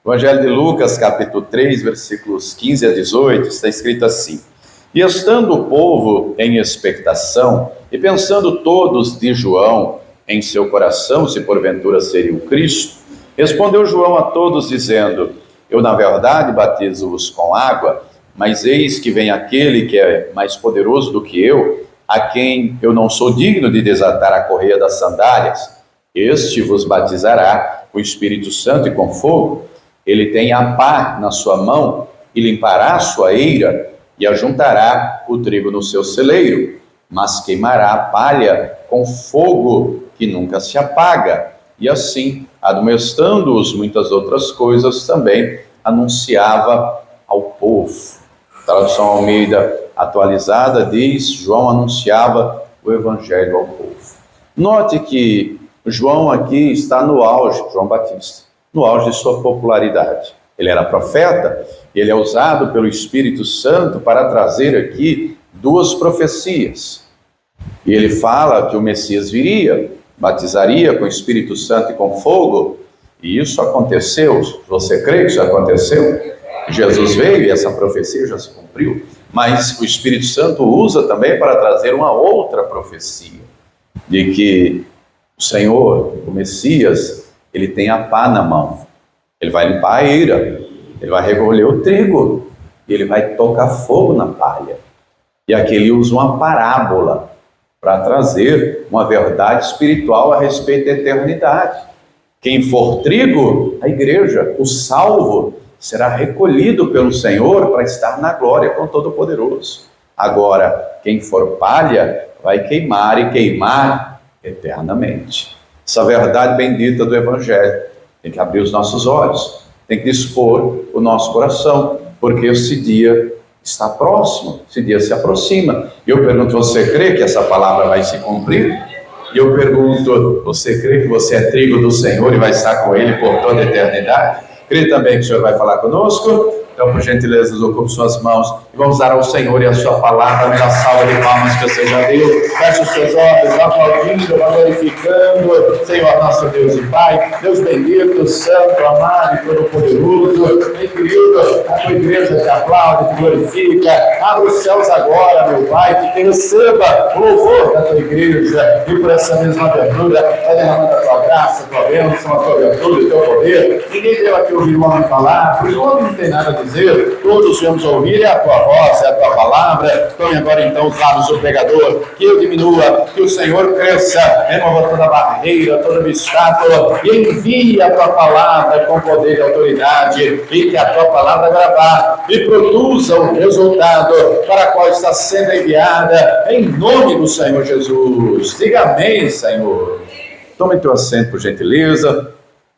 Evangelho de Lucas, capítulo 3, versículos 15 a 18, está escrito assim: E estando o povo em expectação, e pensando todos de João em seu coração, se porventura seria o Cristo, respondeu João a todos, dizendo: Eu, na verdade, batizo-vos com água, mas eis que vem aquele que é mais poderoso do que eu, a quem eu não sou digno de desatar a correia das sandálias. Este vos batizará com o Espírito Santo e com fogo. Ele tem a pá na sua mão e limpará a sua eira e ajuntará o trigo no seu celeiro, mas queimará a palha com fogo que nunca se apaga. E assim, admoestando-os muitas outras coisas, também anunciava ao povo. A tradução Almeida atualizada diz: João anunciava o Evangelho ao povo. Note que João aqui está no auge, João Batista, no auge de sua popularidade. Ele era profeta, e ele é usado pelo Espírito Santo para trazer aqui duas profecias. E ele fala que o Messias viria, batizaria com o Espírito Santo e com fogo, e isso aconteceu. Você crê que isso aconteceu? Jesus veio e essa profecia já se cumpriu, mas o Espírito Santo usa também para trazer uma outra profecia, de que o Senhor, o Messias, ele tem a pá na mão, ele vai limpar a eira, ele vai recolher o trigo, e ele vai tocar fogo na palha. E aqui ele usa uma parábola para trazer uma verdade espiritual a respeito da eternidade. Quem for trigo, a igreja, o salvo, será recolhido pelo Senhor para estar na glória com o Todo-Poderoso. Agora, quem for palha, vai queimar e queimar eternamente. Essa verdade bendita do Evangelho tem que abrir os nossos olhos, tem que dispor o nosso coração, porque esse dia está próximo, esse dia se aproxima. E eu pergunto: você crê que essa palavra vai se cumprir? E eu pergunto: você crê que você é trigo do Senhor e vai estar com Ele por toda a eternidade? Crê também que o Senhor vai falar conosco? Então, por gentileza, ocupe suas mãos e vamos dar ao Senhor e a sua palavra a melhor salva de palmas que você já deu. Feche os seus olhos, aplaudindo, glorificando. Senhor, nosso Deus e Pai, Deus bendito, santo, amado e todo-poderoso. Meu querido, a tua igreja te aplaude, te glorifica. Abre os céus agora, meu Pai, que receba o louvor da tua igreja. E por essa mesma abertura, vai derramando a tua graça, a tua bênção, a tua abertura e o teu poder. Ninguém veio aqui ouvir o homem falar, porque o homem não tem nada a dizer. Todos vamos ouvir, é a tua voz, é a tua palavra. Tome agora então os lábios do pregador, que eu diminua, que o Senhor cresça, remova toda barreira, todo obstáculo, e envie a tua palavra com poder e autoridade, e que a tua palavra gravar e produza o resultado para a qual está sendo enviada, em nome do Senhor Jesus. Diga amém, Senhor. Tome teu assento, por gentileza.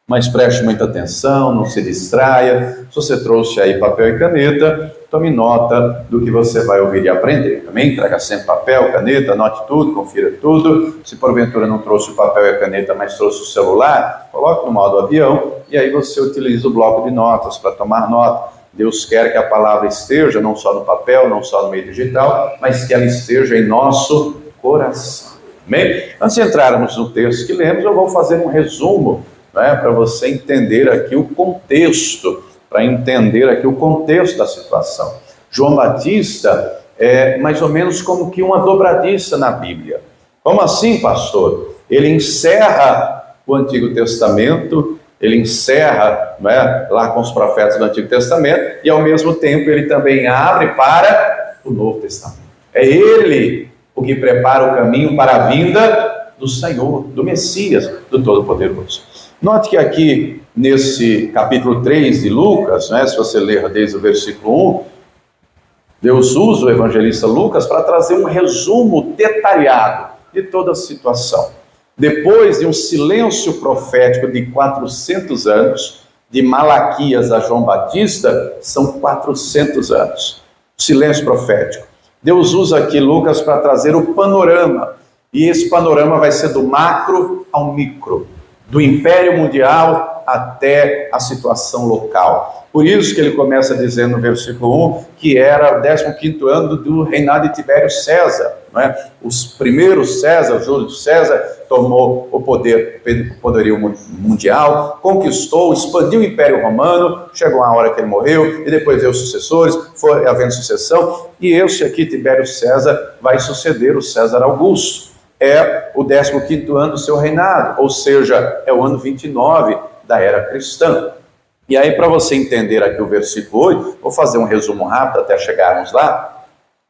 Mas preste muita atenção, não se distraia. Se você trouxe aí papel e caneta, tome nota do que você vai ouvir e aprender. Amém? Traga sempre papel, caneta, anote tudo, confira tudo. Se porventura não trouxe o papel e a caneta, mas trouxe o celular, coloque no modo avião e aí você utiliza o bloco de notas para tomar nota. Deus quer que a palavra esteja não só no papel, não só no meio digital, mas que ela esteja em nosso coração. Amém? Antes de entrarmos no texto que lemos, eu vou fazer um resumo, para você entender aqui o contexto, para entender aqui o contexto da situação. João Batista é mais ou menos como que uma dobradiça na Bíblia. Como assim, pastor? Ele encerra o Antigo Testamento, ele encerra lá com os profetas do Antigo Testamento, e ao mesmo tempo ele também abre para o Novo Testamento. É ele o que prepara o caminho para a vinda do Senhor, do Messias, do Todo-Poderoso. Note que aqui, nesse capítulo 3 de Lucas, se você ler desde o versículo 1, Deus usa o evangelista Lucas para trazer um resumo detalhado de toda a situação. Depois de um silêncio profético de 400 anos, de Malaquias a João Batista, são 400 anos. Silêncio profético. Deus usa aqui Lucas para trazer o panorama, e esse panorama vai ser do macro ao micro, do império mundial até a situação local. Por isso que ele começa dizendo no versículo 1 que era o 15º ano do reinado de Tibério César. Não é? Os primeiros César, Júlio César, tomou o poderio mundial, conquistou, expandiu o Império Romano, chegou a hora que ele morreu, e depois veio os sucessores, foi havendo sucessão, e esse aqui, Tibério César, vai suceder o César Augusto. É o 15º ano do seu reinado, ou seja, é o ano 29 da era cristã. E aí, para você entender aqui o versículo 8, vou fazer um resumo rápido até chegarmos lá,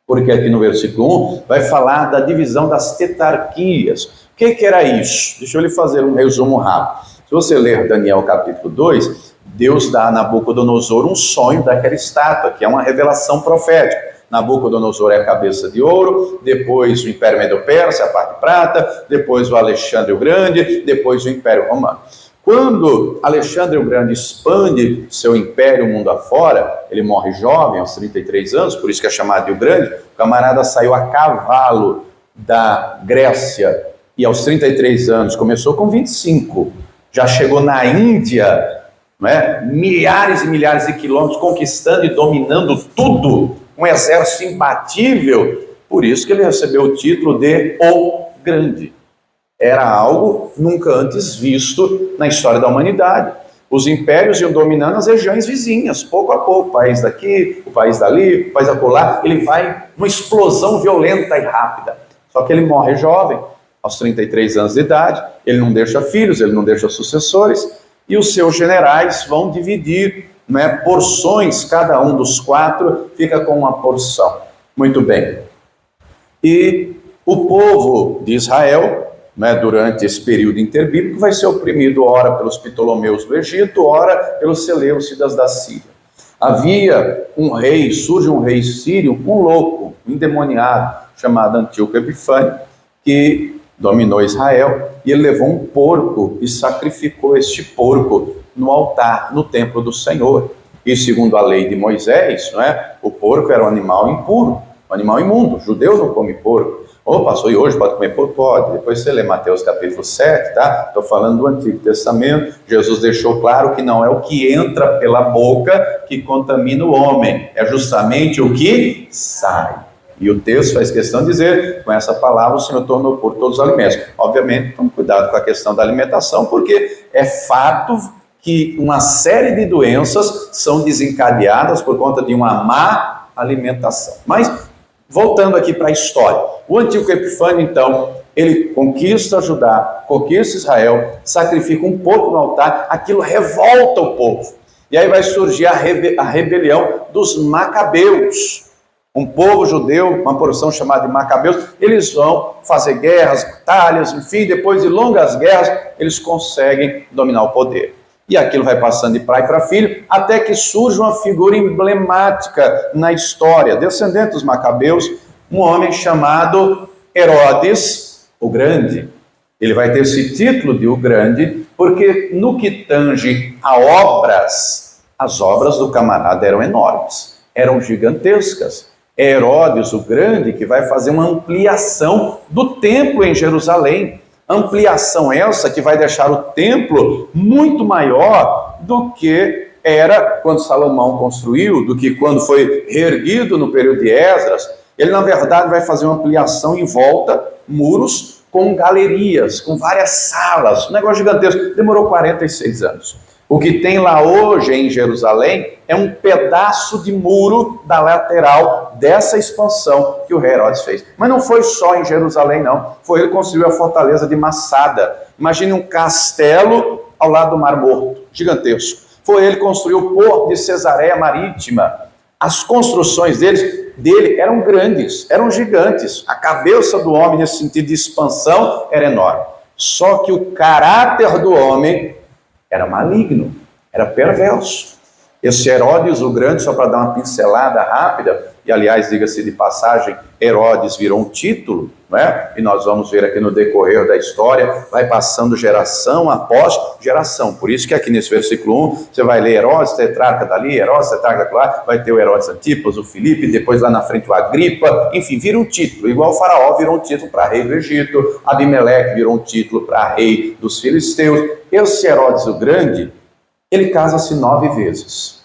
porque aqui no versículo 1 vai falar da divisão das tetrarquias. O que era isso? Deixa eu lhe fazer um resumo rápido. Se você ler Daniel capítulo 2, Deus dá a Nabucodonosor um sonho daquela estátua, que é uma revelação profética. Nabucodonosor é a cabeça de ouro, depois o Império Medo-Persa, a parte de prata, depois o Alexandre o Grande, depois o Império Romano. Quando Alexandre o Grande expande seu império mundo afora, ele morre jovem, aos 33 anos, por isso que é chamado de o Grande, o camarada saiu a cavalo da Grécia, e aos 33 anos, começou com 25, já chegou na Índia, não é? Milhares e milhares de quilômetros, conquistando e dominando tudo, um exército imbatível, por isso que ele recebeu o título de O Grande. Era algo nunca antes visto na história da humanidade. Os impérios iam dominando as regiões vizinhas, pouco a pouco, o país daqui, o país dali, o país acolá, ele vai numa explosão violenta e rápida. Só que ele morre jovem, aos 33 anos de idade, ele não deixa filhos, ele não deixa sucessores, e os seus generais vão dividir, porções, cada um dos 4 fica com uma porção. Muito bem. E o povo de Israel, durante esse período interbíblico, vai ser oprimido ora pelos Ptolomeus do Egito, ora pelos Seleucidas da Síria. Havia um rei, surge um rei sírio, um louco, um endemoniado, chamado Antíoco Epifânio, que dominou Israel, e ele levou um porco e sacrificou este porco no altar, no templo do Senhor. E segundo a lei de Moisés, o porco era um animal impuro, um animal imundo, o judeu não come porco. Passou e hoje pode comer porco? Pode. Depois você lê Mateus capítulo 7, tá? Estou falando do Antigo Testamento. Jesus deixou claro que não é o que entra pela boca que contamina o homem, é justamente o que sai. E o texto faz questão de dizer, com essa palavra o Senhor tornou por todos os alimentos. Obviamente, tome cuidado com a questão da alimentação, porque é fato que uma série de doenças são desencadeadas por conta de uma má alimentação. Mas, voltando aqui para a história, o Antíoco Epifânio, então, ele conquista Judá, conquista Israel, sacrifica um porco no altar, aquilo revolta o povo. E aí vai surgir a rebelião dos Macabeus, um povo judeu, uma porção chamada de Macabeus. Eles vão fazer guerras, batalhas, enfim, depois de longas guerras, eles conseguem dominar o poder. E aquilo vai passando de pai para filho, até que surge uma figura emblemática na história, descendente dos Macabeus, um homem chamado Herodes o Grande. Ele vai ter esse título de o Grande, porque no que tange a obras, as obras do camarada eram enormes, eram gigantescas. É Herodes o Grande que vai fazer uma ampliação do templo em Jerusalém. Ampliação essa que vai deixar o templo muito maior do que era quando Salomão construiu, do que quando foi reerguido no período de Esdras. Ele, na verdade, vai fazer uma ampliação em volta, muros, com galerias, com várias salas, um negócio gigantesco. Demorou 46 anos. O que tem lá hoje em Jerusalém é um pedaço de muro da lateral dessa expansão que o rei Herodes fez. Mas não foi só em Jerusalém, não. Foi ele que construiu a fortaleza de Massada. Imagine um castelo ao lado do Mar Morto, gigantesco. Foi ele que construiu o porto de Cesareia Marítima. As construções dele eram grandes, eram gigantes. A cabeça do homem, nesse sentido de expansão, era enorme. Só que o caráter do homem era maligno, era perverso. Esse Herodes o Grande, só para dar uma pincelada rápida, e aliás, diga-se de passagem, Herodes virou um título, não é? E nós vamos ver aqui no decorrer da história, vai passando geração após geração. Por isso que aqui nesse versículo 1, você vai ler Herodes, tetrarca dali, Herodes, tetrarca lá, vai ter o Herodes Antipas, o Filipe, depois lá na frente o Agripa, enfim, vira um título, igual o Faraó virou um título para rei do Egito, Abimeleque virou um título para rei dos filisteus. Esse Herodes o Grande, Ele casa-se 9 vezes.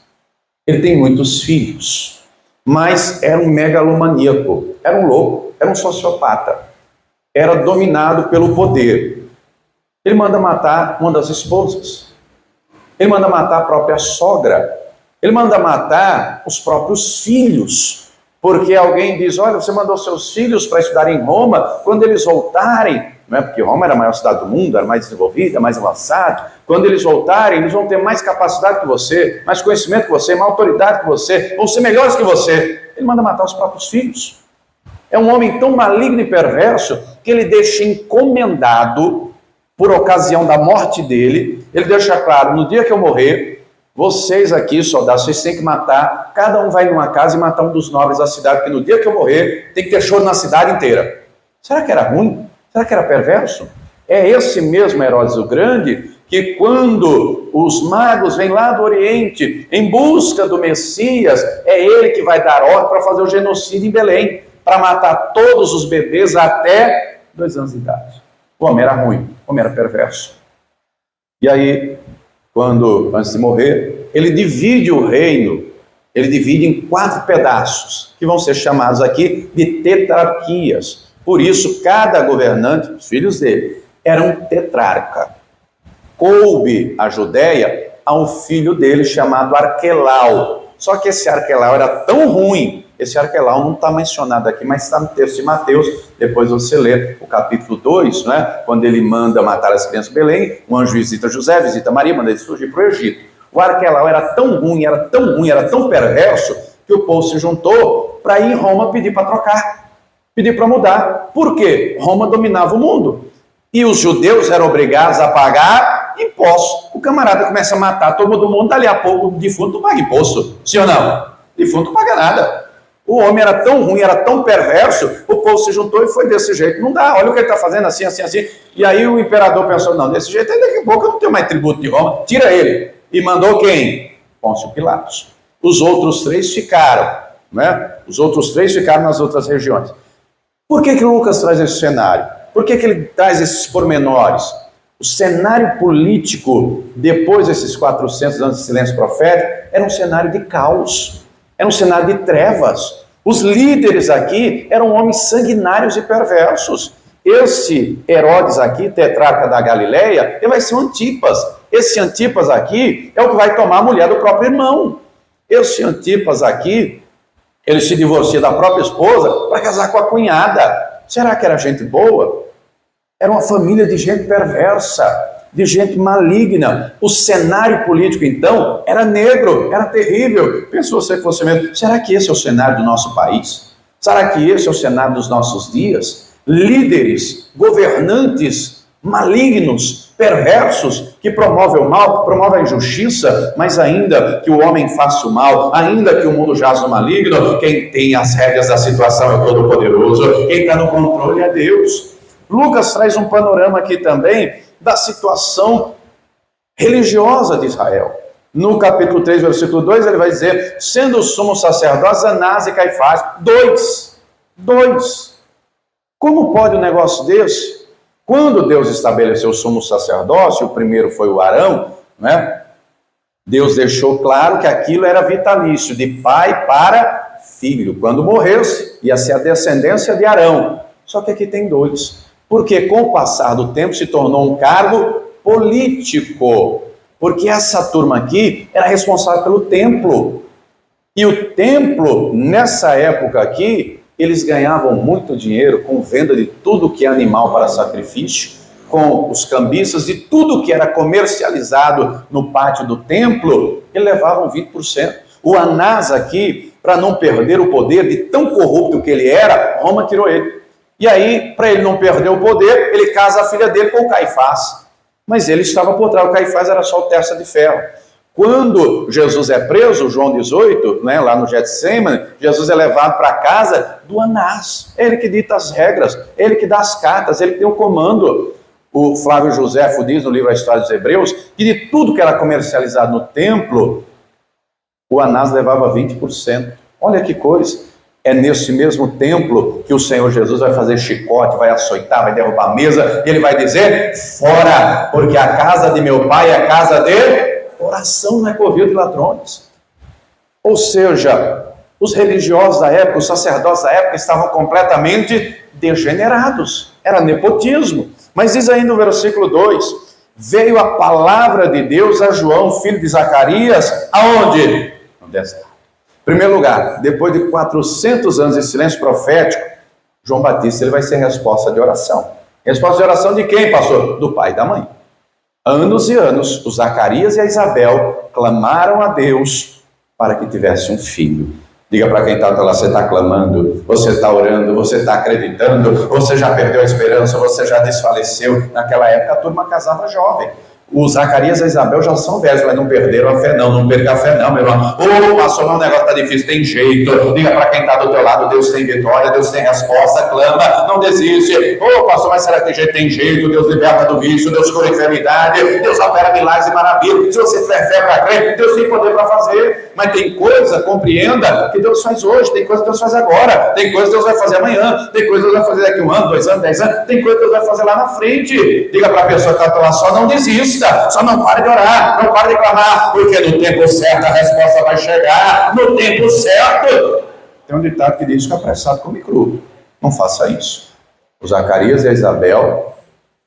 Ele tem muitos filhos, mas era um megalomaníaco, era um louco, era um sociopata, era dominado pelo poder. Ele manda matar uma das esposas, ele manda matar a própria sogra, ele manda matar os próprios filhos, porque alguém diz, olha, você mandou seus filhos para estudar em Roma, quando eles voltarem, não é porque Roma era a maior cidade do mundo, era mais desenvolvida, mais avançada, quando eles voltarem, eles vão ter mais capacidade que você, mais conhecimento que você, mais autoridade que você, vão ser melhores que você. Ele manda matar os próprios filhos. É um homem tão maligno e perverso que ele deixa encomendado, por ocasião da morte dele, ele deixa claro, no dia que eu morrer, vocês aqui, soldados, vocês têm que matar, cada um vai numa casa e matar um dos nobres da cidade, porque no dia que eu morrer, tem que ter choro na cidade inteira. Será que era ruim? Será que era perverso? É esse mesmo Herodes o Grande que quando os magos vêm lá do Oriente em busca do Messias, é ele que vai dar ordem para fazer o genocídio em Belém, para matar todos os bebês até 2 anos de idade. O homem era ruim, o homem era perverso. E aí, antes de morrer, ele divide o reino, ele divide em 4 pedaços, que vão ser chamados aqui de tetrarquias. Por isso, cada governante, os filhos dele, era um tetrarca. Coube a Judéia a um filho dele chamado Arquelau. Só que esse Arquelau era tão ruim, esse Arquelau não está mencionado aqui, mas está no texto de Mateus, depois você lê o capítulo 2, né, quando ele manda matar as crianças de Belém, o anjo visita José, visita Maria, manda eles fugir para o Egito. O Arquelau era tão ruim, era tão perverso, que o povo se juntou para ir em Roma pedir para trocar, pedir para mudar. Por quê? Roma dominava o mundo, e os judeus eram obrigados a pagar impostos. O camarada começa a matar todo mundo, dali a pouco o defunto não paga imposto, sim ou não? O defunto não paga nada. O homem era tão ruim, era tão perverso, o povo se juntou e foi desse jeito. Não dá, olha o que ele está fazendo, assim. E aí o imperador pensou, não, desse jeito, aí daqui a pouco eu não tenho mais tributo de Roma, tira ele. E mandou quem? Pôncio Pilatos. Os outros 3 ficaram, né? Os outros 3 ficaram nas outras regiões. Por que Lucas traz esse cenário? Por que ele traz esses pormenores? O cenário político, depois desses 400 anos de silêncio profético, era um cenário de caos. Era um cenário de trevas. Os líderes aqui eram homens sanguinários e perversos. Esse Herodes aqui, tetrarca da Galileia, ele vai ser um Antipas. Esse Antipas aqui é o que vai tomar a mulher do próprio irmão. Esse Antipas aqui, ele se divorcia da própria esposa para casar com a cunhada. Será que era gente boa? Era uma família de gente perversa, de gente maligna. O cenário político, então, era negro, era terrível. Pensou você que fosse mesmo, será que esse é o cenário do nosso país? Será que esse é o cenário dos nossos dias? Líderes, governantes malignos, perversos, que promovem o mal, promovem a injustiça, mas ainda que o homem faça o mal, ainda que o mundo jaz no maligno, quem tem as rédeas da situação é o Todo-Poderoso, quem está no controle é Deus. Lucas traz um panorama aqui também da situação religiosa de Israel. No capítulo 3, versículo 2, ele vai dizer, sendo os sumos sacerdotes Anás e Caifás, dois. Como pode um negócio desse? Quando Deus estabeleceu o sumo sacerdócio, o primeiro foi o Arão, né? Deus deixou claro que aquilo era vitalício, de pai para filho. Quando morresse, ia ser a descendência de Arão. Só que aqui tem 2. Porque com o passar do tempo se tornou um cargo político. Porque essa turma aqui era responsável pelo templo. E o templo, nessa época aqui, eles ganhavam muito dinheiro com venda de tudo que é animal para sacrifício, com os cambistas, de tudo que era comercializado no pátio do templo, eles levavam 20%. O Anás aqui, para não perder o poder, de tão corrupto que ele era, Roma tirou ele. E aí, para ele não perder o poder, ele casa a filha dele com o Caifás. Mas ele estava por trás, o Caifás era só o testa de ferro. Quando Jesus é preso, João 18, né, lá no Getsemane, Jesus é levado para a casa do Anás. É ele que dita as regras, é ele que dá as cartas, ele que tem o comando. O Flávio Josefo diz no livro A História dos Hebreus, que de tudo que era comercializado no templo, o Anás levava 20%. Olha que coisa. É nesse mesmo templo que o Senhor Jesus vai fazer chicote, vai açoitar, vai derrubar a mesa, e ele vai dizer, fora, porque a casa de meu pai é a casa de Oração não é covil de ladrões. Ou seja, os religiosos da época, os sacerdotes da época estavam completamente degenerados. Era nepotismo. Mas diz ainda no versículo 2, veio a palavra de Deus a João, filho de Zacarias, aonde? No deserto. Em primeiro lugar, depois de 400 anos de silêncio profético, João Batista ele vai ser resposta de oração. Resposta de oração de quem, pastor? Do pai e da mãe. Anos e anos, os Zacarias e a Isabel clamaram a Deus para que tivesse um filho. Diga para quem está lá, você está clamando, você está orando, você está acreditando, você já perdeu a esperança, você já desfaleceu. Naquela época a turma casava jovem. Os Zacarias e a Isabel já são velhos, mas não perderam a fé não perca a fé não, meu irmão. Ô, pastor, o negócio está difícil, tem jeito. Diga para quem está do teu lado, Deus tem vitória, Deus tem resposta, clama, não desiste. Ô, pastor, mas será que tem jeito? Tem jeito, Deus liberta do vício, Deus cura a enfermidade, Deus opera milagres e maravilhas. Se você tiver fé para crer, Deus tem poder para fazer. Mas tem coisa, compreenda, que Deus faz hoje, tem coisa que Deus faz agora, tem coisa que Deus vai fazer amanhã, tem coisa que Deus vai fazer daqui 1 ano, 2 anos, 10 anos, tem coisa que Deus vai fazer lá na frente. Diga para a pessoa que está lá, só não desista. Só não pare de orar, não pare de clamar, porque no tempo certo a resposta vai chegar, no tempo certo. Tem um ditado que diz que apressado come cru. Não faça isso. Os Zacarias e a Isabel,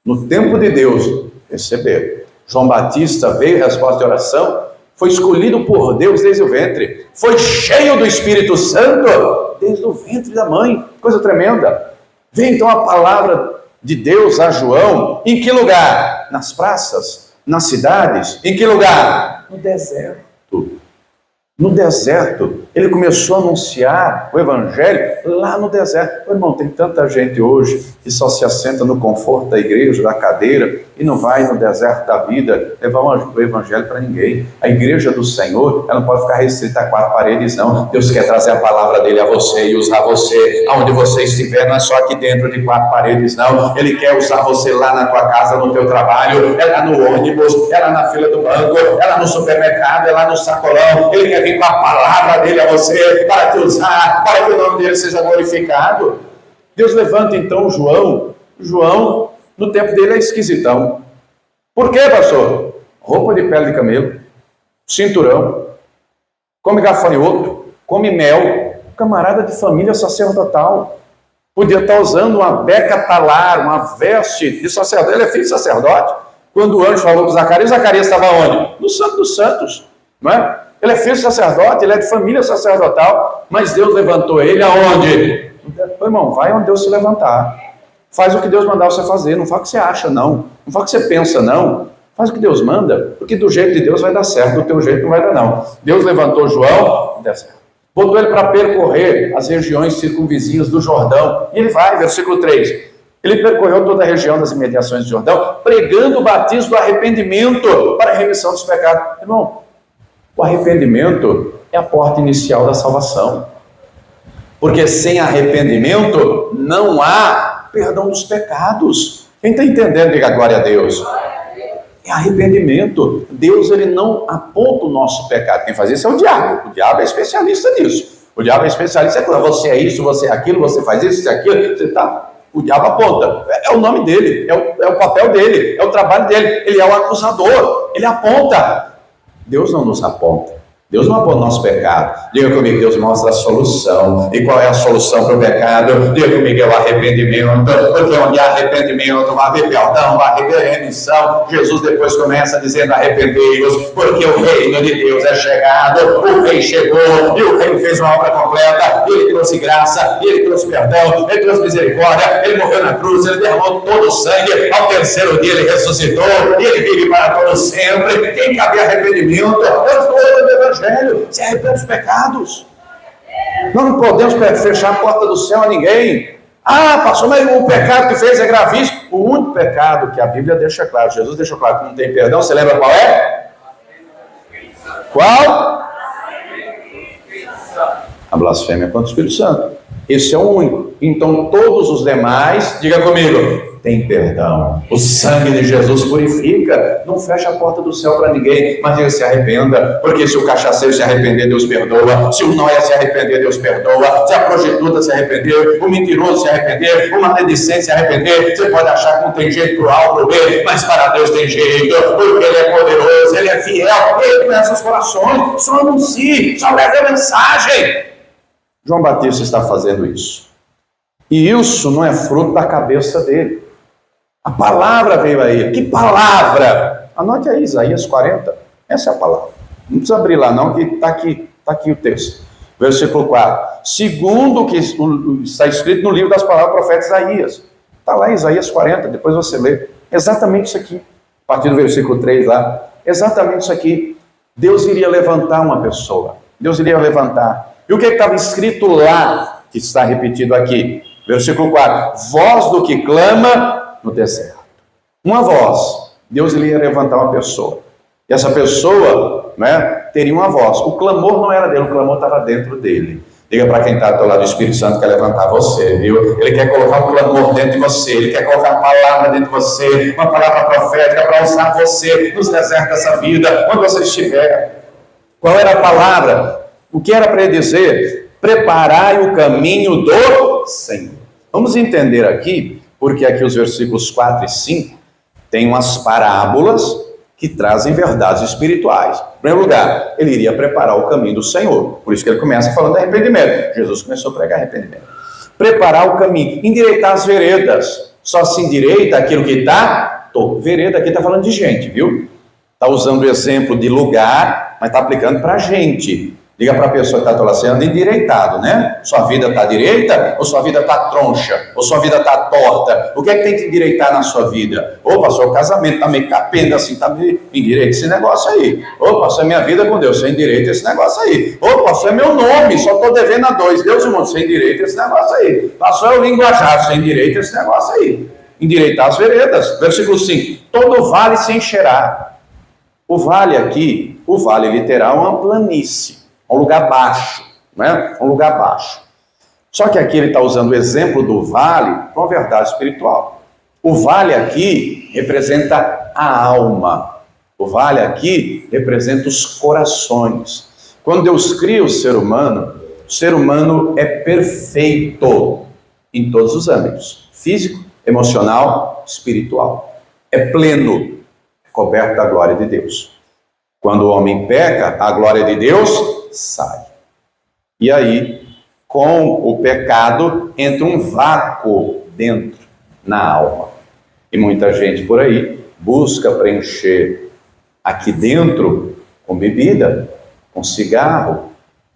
no tempo de Deus, receberam. João Batista veio em resposta de oração, foi escolhido por Deus desde o ventre, foi cheio do Espírito Santo desde o ventre da mãe. Coisa tremenda. Vem então a palavra de Deus a João, em que lugar? Nas praças, nas cidades. Em que lugar? No deserto. No deserto. Ele começou a anunciar o evangelho lá no deserto. Meu irmão, tem tanta gente hoje que só se assenta no conforto da igreja, da cadeira, e não vai no deserto da vida levar o evangelho para ninguém. A igreja do Senhor, ela não pode ficar restrita a 4 paredes, não. Deus quer trazer a palavra dele a você e usar você aonde você estiver, não é só aqui dentro de 4 paredes, não. Ele quer usar você lá na tua casa, no teu trabalho, é lá no ônibus, é lá na fila do banco, é lá no supermercado, é lá no sacolão. Ele quer vir com a palavra dele a você, para te usar, para que o nome dele seja glorificado. Deus levanta então João. João, no tempo dele, é esquisitão. Por quê, pastor? Roupa de pele de camelo, cinturão, come gafanhoto, come mel, camarada de família sacerdotal. Podia estar usando uma beca talar, uma veste de sacerdote. Ele é filho de sacerdote. Quando o anjo falou com Zacarias, Zacarias estava onde? No Santo dos Santos, não é? Ele é filho de sacerdote, ele é de família sacerdotal, mas Deus levantou ele aonde? Meu irmão, vai onde Deus se levantar. Faz o que Deus mandar você fazer, não faz o que você acha, não. Não faz o que você pensa, não. Faz o que Deus manda, porque do jeito de Deus vai dar certo, do teu jeito não vai dar, não. Deus levantou João, não deu certo. Botou ele para percorrer as regiões circunvizinhas do Jordão. E ele vai, versículo 3. Ele percorreu toda a região das imediações do Jordão, pregando o batismo do arrependimento para a remissão dos pecados. Irmão, o arrependimento é a porta inicial da salvação. Porque sem arrependimento não há perdão dos pecados. Quem está entendendo, diga glória a Deus. É arrependimento. Deus ele não aponta o nosso pecado. Quem faz isso é o diabo. O diabo é especialista nisso. O diabo é especialista. Você é isso, você é aquilo, você faz isso, você é aquilo. Você tá... O diabo aponta. É o nome dele, é o papel dele, é o trabalho dele. Ele é o acusador. Ele aponta. Deus não nos aponta. Deus não aponta o nosso pecado. Diga comigo, Deus mostra a solução. E qual é a solução para o pecado? Diga comigo, é o arrependimento. Porque onde há arrependimento, vai haver perdão, vai haver remissão. Jesus depois começa dizendo, arrependei-vos, porque o reino de Deus é chegado. O rei chegou, e o rei fez uma obra completa. Ele trouxe graça, ele trouxe perdão, ele trouxe misericórdia. Ele morreu na cruz, ele derramou todo o sangue. Ao terceiro dia ele ressuscitou, e ele vive para todo sempre. Quem cabe arrependimento? Eu estou orando evangelho. Se arrepende dos pecados. Nós não podemos fechar a porta do céu a ninguém. Ah, pastor, mas o pecado que fez é gravíssimo. O único pecado que a Bíblia deixa claro, Jesus deixou claro que não tem perdão, você lembra qual é? Qual? A blasfêmia contra o Espírito Santo. Esse é o único. Então todos os demais, diga comigo, tem perdão. O sangue de Jesus purifica, não fecha a porta do céu para ninguém, mas ele se arrependa, porque se o cachaceiro se arrepender, Deus perdoa. Se o Noé se arrepender, Deus perdoa. Se a prostituta se arrepender, o mentiroso se arrepender, o maledicente se arrepender, você pode achar que não tem jeito para o A ou para o B, mas para Deus tem jeito, porque Ele é poderoso, Ele é fiel, Ele conhece os corações, só anuncie, só leve a mensagem. João Batista está fazendo isso. E isso não é fruto da cabeça dele. A palavra veio a ele. Que palavra? Anote aí, Isaías 40. Essa é a palavra. Não precisa abrir lá não, que está aqui o texto. Versículo 4. Segundo o que está escrito no livro das palavras do profeta Isaías. Está lá em Isaías 40, depois você lê. Exatamente isso aqui. A partir do versículo 3 lá. Exatamente isso aqui. Deus iria levantar uma pessoa. Deus iria levantar. E o que estava escrito lá, que está repetido aqui? Versículo 4. Voz do que clama no deserto. Uma voz. Deus iria levantar uma pessoa. E essa pessoa, teria uma voz. O clamor não era dele, o clamor estava dentro dele. Diga para quem está do lado, do Espírito Santo quer levantar você, viu? Ele quer colocar o clamor dentro de você, ele quer colocar a palavra dentro de você, uma palavra profética para usar você nos desertos dessa vida, onde você estiver. Qual era a palavra? O que era para ele dizer? Preparai o caminho do Senhor. Vamos entender aqui, porque aqui os versículos 4 e 5 tem umas parábolas que trazem verdades espirituais. Em primeiro lugar, ele iria preparar o caminho do Senhor. Por isso que ele começa falando de arrependimento. Jesus começou a pregar arrependimento. Preparar o caminho, endireitar as veredas. Só se endireita aquilo que está torto. Vereda aqui está falando de gente, viu? Está usando o exemplo de lugar, mas está aplicando para a gente. Diga para a pessoa que está lá, você anda endireitado, né? Sua vida está direita ou sua vida está troncha? Ou sua vida está torta? O que é que tem que endireitar na sua vida? Opa, seu casamento está meio capenga assim, está meio endireita esse negócio aí. Opa, isso é minha vida com Deus, você endireita esse negócio aí. Opa, isso é meu nome, só estou devendo a 2. Deus e o mundo, você endireita esse negócio aí. Passou o linguajar, você endireita esse negócio aí. Endireitar as veredas. Versículo 5. Todo vale se encherá. O vale aqui, o vale literal é uma planície. Um lugar baixo, um lugar baixo. Só que aqui ele está usando o exemplo do vale com a verdade espiritual. O vale aqui representa a alma. O vale aqui representa os corações. Quando Deus cria o ser humano é perfeito em todos os âmbitos. Físico, emocional, espiritual. É pleno, é coberto da glória de Deus. Quando o homem peca, a glória de Deus sai. E aí, com o pecado, entra um vácuo dentro, na alma. E muita gente por aí busca preencher aqui dentro com bebida, com cigarro,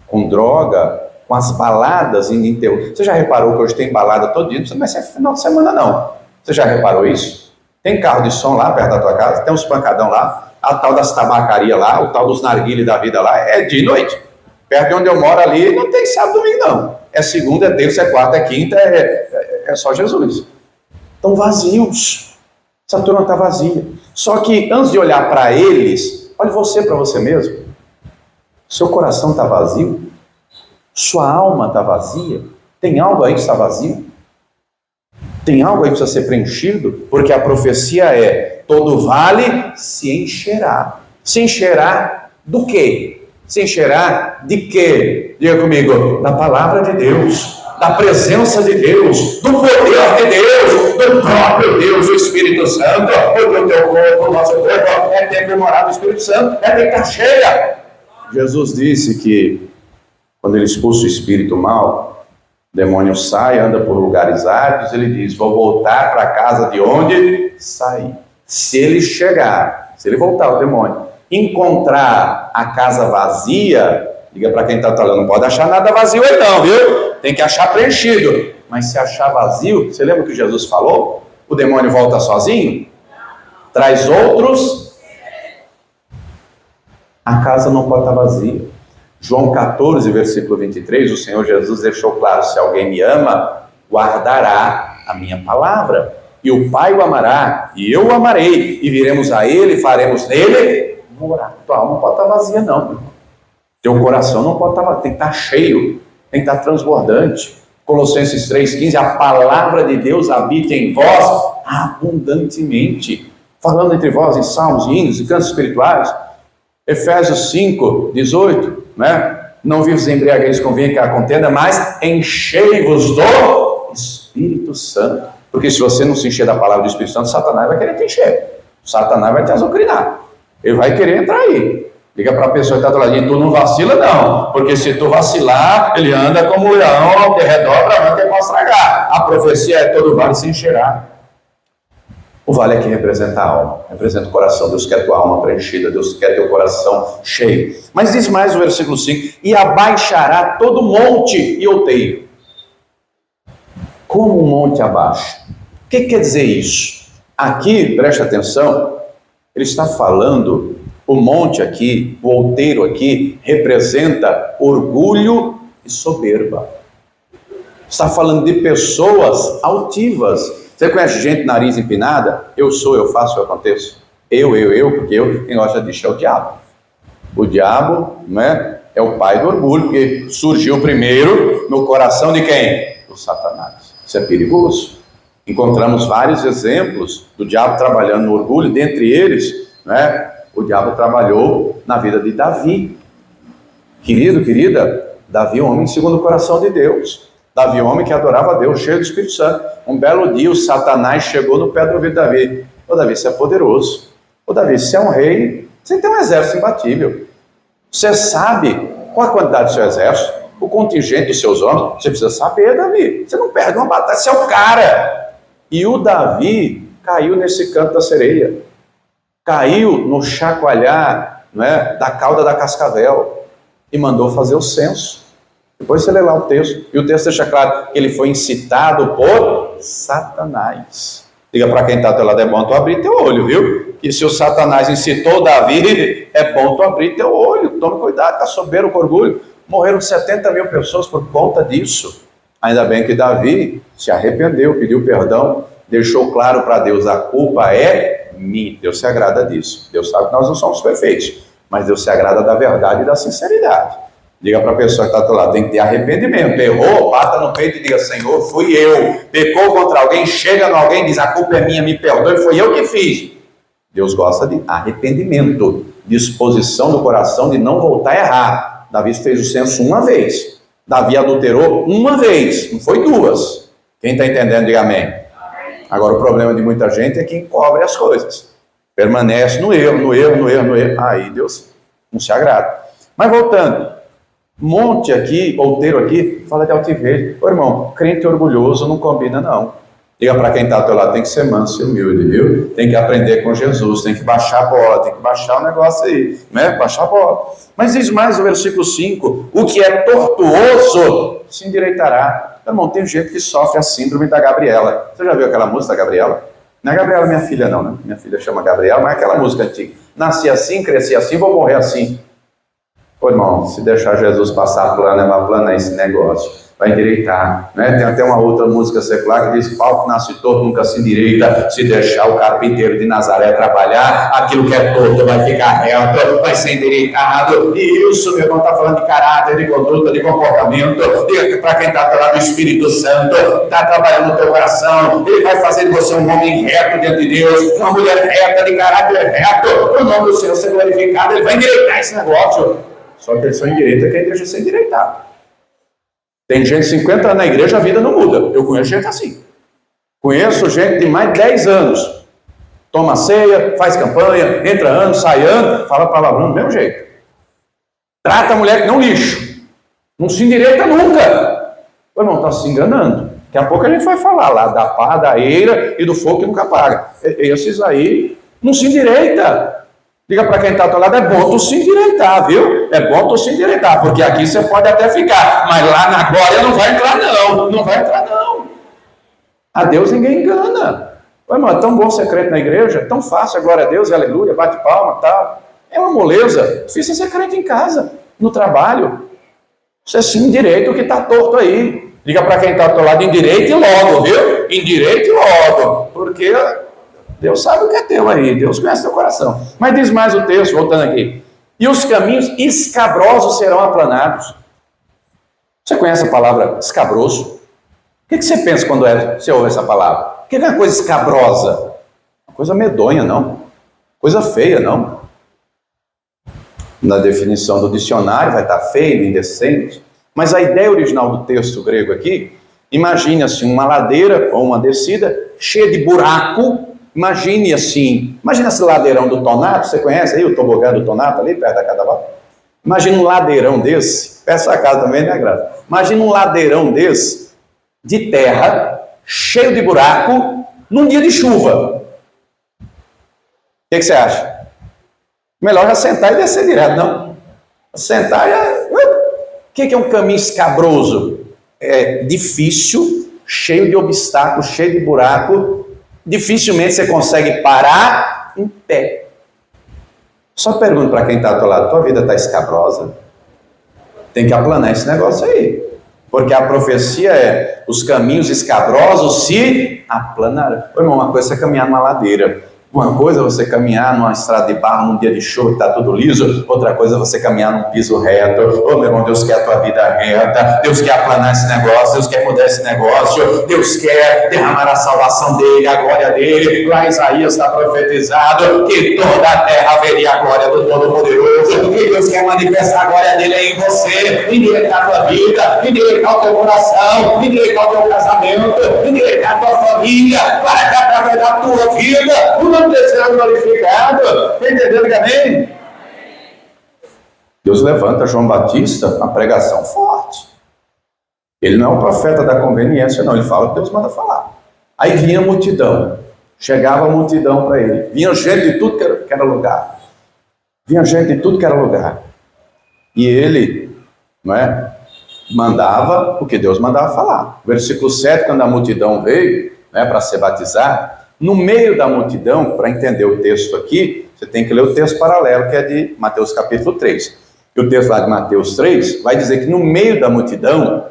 com droga, com as baladas em enterro. Você já reparou que hoje tem balada todo dia? Não vai ser final de semana, não. Você já reparou isso? Tem carro de som lá perto da tua casa, tem uns pancadão lá, a tal das tabacarias lá, o tal dos narguilhos da vida lá, é de noite. Perto de onde eu moro ali, não tem sábado e domingo, não. É segunda, é terça, é quarta, é quinta, é só Jesus. Estão vazios. Essa turma está vazia. Só que antes de olhar para eles, olhe você para você mesmo. Seu coração está vazio? Sua alma está vazia? Tem algo aí que está vazio? Tem algo aí que precisa ser preenchido? Porque a profecia é: todo vale se encherá. Se encherá do quê? Se encherá de quê? Diga comigo: da palavra de Deus, da presença de Deus, do poder de Deus, do próprio Deus, o Espírito Santo. Porque o teu corpo, o nosso corpo, é templo morado do Espírito Santo, é ter que estar cheia. Jesus disse que quando ele expulsa o espírito mal, o demônio sai, anda por lugares áridos, ele diz: vou voltar para a casa de onde saí. Se ele chegar, se ele voltar, o demônio encontrar a casa vazia, diga para quem está falando, não pode achar nada vazio aí não, viu? Tem que achar preenchido. Mas se achar vazio, você lembra o que Jesus falou? O demônio volta sozinho? Traz outros. A casa não pode estar vazia. João 14, versículo 23, o Senhor Jesus deixou claro: se alguém me ama, guardará a minha palavra. E o Pai o amará, e eu o amarei, e viremos a Ele, e faremos nele morar. Tua alma não pode estar vazia, não, meu irmão. Teu coração não pode estar vazio, tem que estar cheio, tem que estar transbordante. Colossenses 3,15, a palavra de Deus habita em vós abundantemente, falando entre vós em salmos, hinos e cantos espirituais. Efésios 5, 18, né? Não vivos embriagueis convém que a contenda, mas enchei-vos do Espírito Santo. Porque se você não se encher da palavra do Espírito Santo, Satanás vai querer te encher. Satanás vai te azucrinar. Ele vai querer entrar aí. Liga para a pessoa que está do ladinho, tu não vacila não, porque se tu vacilar, ele anda como um leão ao teu redor para não ter como estragar. A profecia é todo vale se encherá. O vale aqui representa a alma, representa o coração. Deus quer tua alma preenchida, Deus quer teu coração cheio. Mas diz mais o versículo 5, e abaixará todo monte e outeiro. Como um monte abaixa? O que quer dizer isso? Aqui, preste atenção, ele está falando, o monte aqui, o outeiro aqui, representa orgulho e soberba. Está falando de pessoas altivas. Você conhece gente nariz empinada? Eu sou, eu faço, eu aconteço. Porque quem gosta disso é o diabo. O diabo, né, é o pai do orgulho, porque surgiu primeiro no coração de quem? Do Satanás. Isso é perigoso. Encontramos vários exemplos do diabo trabalhando no orgulho, dentre eles, né, o diabo trabalhou na vida de Davi. Querido, querida, Davi é um homem segundo o coração de Deus. Davi é um homem que adorava a Deus, cheio do Espírito Santo. Um belo dia o Satanás chegou no pé do ouvido de Davi. Ô Davi, você é poderoso. Ô Davi, você é um rei, você tem um exército imbatível. Você sabe qual a quantidade do seu exército, o contingente dos seus homens. Você precisa saber, Davi. Você não perde uma batalha, você é o cara. E o Davi caiu nesse canto da sereia. Caiu no chacoalhar, né, da cauda da cascavel e mandou fazer o censo. Depois você lê lá o texto, e o texto deixa claro que ele foi incitado por Satanás. Diga para quem está ao teu lado, é bom tu abrir teu olho, viu? Que se o Satanás incitou Davi, é bom tu abrir teu olho. Tome cuidado, está soberbo com orgulho. Morreram 70 mil pessoas por conta disso. Ainda bem que Davi se arrependeu, pediu perdão, deixou claro para Deus, a culpa é minha. Deus se agrada disso. Deus sabe que nós não somos perfeitos, mas Deus se agrada da verdade e da sinceridade. Diga para a pessoa que está do teu lado, tem que ter arrependimento. Errou, bata no peito e diga, Senhor, fui eu. Pecou contra alguém, chega no alguém e diz, a culpa é minha, me perdoe, foi eu que fiz. Deus gosta de arrependimento, disposição do coração de não voltar a errar. Davi fez o censo uma vez. Davi adulterou uma vez, não foi duas. Quem está entendendo, diga amém. Agora o problema de muita gente é que encobre as coisas. Permanece no erro, no erro, no erro, no erro. Aí Deus não se agrada. Mas voltando. Monte aqui, outeiro aqui, fala de altivez. Ô irmão, crente orgulhoso não combina não. Diga para quem está ao teu lado, tem que ser manso e humilde, viu? Tem que aprender com Jesus, tem que baixar a bola, tem que baixar o negócio aí, né? Baixar a bola. Mas diz mais o versículo 5, o que é tortuoso se endireitará. Irmão, tem gente que sofre a síndrome da Gabriela. Você já viu aquela música da Gabriela? Não é Gabriela minha filha não, né? Minha filha chama Gabriela, mas é aquela música antiga. Nasci assim, cresci assim, vou morrer assim. Ô irmão, se deixar Jesus passar plana, vai planar esse negócio, vai endireitar, né? Tem até uma outra música secular que diz, pau que nasce torto nunca se endireita, se deixar o carpinteiro de Nazaré trabalhar, aquilo que é torto vai ficar reto, vai ser endireitado. E isso, meu irmão, está falando de caráter, de conduta, de comportamento. Para quem está falando do Espírito Santo, está trabalhando no teu coração, ele vai fazer de você um homem reto diante de Deus, uma mulher reta, de caráter reto, o nome do Senhor ser glorificado, ele vai endireitar esse negócio. Só que eles são endireitam quem deixa ser endireitado. Tem gente de 50 anos na igreja, a vida não muda. Eu conheço gente assim. Conheço gente de mais de 10 anos. Toma ceia, faz campanha, entra ano, sai ano, fala palavrão do mesmo jeito. Trata a mulher que não lixo. Não se endireita nunca. O irmão está se enganando. Daqui a pouco a gente vai falar lá da pá, da eira e do fogo que nunca apaga. Esses aí não se endireita. Diga para quem está ao teu lado, é bom tu se endireitar, viu? É bom tu se endireitar, porque aqui você pode até ficar, mas lá na glória não vai entrar não, não vai entrar não. A Deus ninguém engana. Ô, irmão, é tão bom ser crente na igreja, é tão fácil, glória a Deus, aleluia, bate palma, tal. É uma moleza. Difícil ser crente em casa, no trabalho. Você se endireita o que está torto aí. Diga para quem está ao teu lado, endireite logo, viu? Endireite logo, porque Deus sabe o que é teu aí, Deus conhece teu coração. Mas diz mais o texto, voltando aqui. E os caminhos escabrosos serão aplanados. Você conhece a palavra escabroso? O que você pensa quando você ouve essa palavra? que é uma coisa escabrosa? Uma coisa medonha, não. Coisa feia, não. Na definição do dicionário vai estar feio, indecente. Mas a ideia original do texto grego aqui, imagine assim, uma ladeira ou uma descida cheia de buraco. Imagine assim, imagina esse ladeirão do Tonato, você conhece aí o tobogã do Tonato ali perto da Cadaval? Imagina um ladeirão desse, perto da casa também, né, Graça? Imagina um ladeirão desse, de terra, cheio de buraco, num dia de chuva. O que você acha? Melhor já sentar e descer direto, não? Sentar e... O que é um caminho escabroso? É difícil, cheio de obstáculos, cheio de buraco. Dificilmente você consegue parar em pé. Só pergunto para quem está ao teu lado, tua vida está escabrosa? Tem que aplanar esse negócio aí. Porque a profecia é, os caminhos escabrosos se aplanarão. Ô, irmão, uma coisa é você caminhar numa ladeira. Uma coisa é você caminhar numa estrada de barro num dia de chuva que está tudo liso. Outra coisa é você caminhar num piso reto. Ô, meu irmão, Deus quer a tua vida reta. Deus quer aplanar esse negócio. Deus quer mudar esse negócio. Deus quer derramar a salvação dele, a glória dele. Lá em Isaías está profetizado que toda a terra veria a glória do Todo-Poderoso. E Deus quer manifestar a glória dele aí em você, endireitar a tua vida, endireitar o teu coração, endireitar o teu casamento, endireitar a tua família, para que através da tua vida o nome dele será glorificado. Está entendendo que amém? Deus levanta João Batista uma pregação forte. Ele não é um profeta da conveniência, não. Ele fala o que Deus manda falar. Aí vinha a multidão. Chegava a multidão para ele. Vinha gente de tudo que era lugar. Vinha gente de tudo que era lugar. E ele, não é, mandava o que Deus mandava falar. Versículo 7, quando a multidão veio, né, para ser batizado, no meio da multidão, para entender o texto aqui, você tem que ler o texto paralelo, que é de Mateus capítulo 3. E o texto lá de Mateus 3 vai dizer que no meio da multidão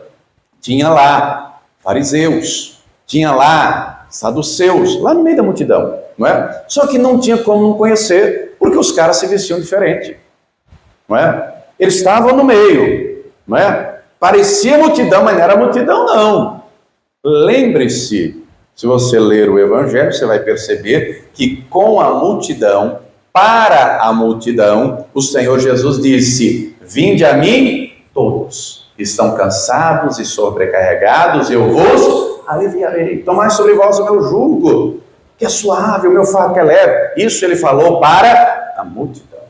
tinha lá fariseus, tinha lá saduceus, lá no meio da multidão, não é? Só que não tinha como não conhecer, porque os caras se vestiam diferente, não é? Eles estavam no meio, não é? Parecia multidão, mas não era multidão, não. Lembre-se, se você ler o Evangelho, você vai perceber que com a multidão, para a multidão, o Senhor Jesus disse: vinde a mim todos, que estão cansados e sobrecarregados, eu vos aliviarei. Tomai sobre vós o meu jugo, que é suave, o meu fardo que é leve. Isso ele falou para a multidão.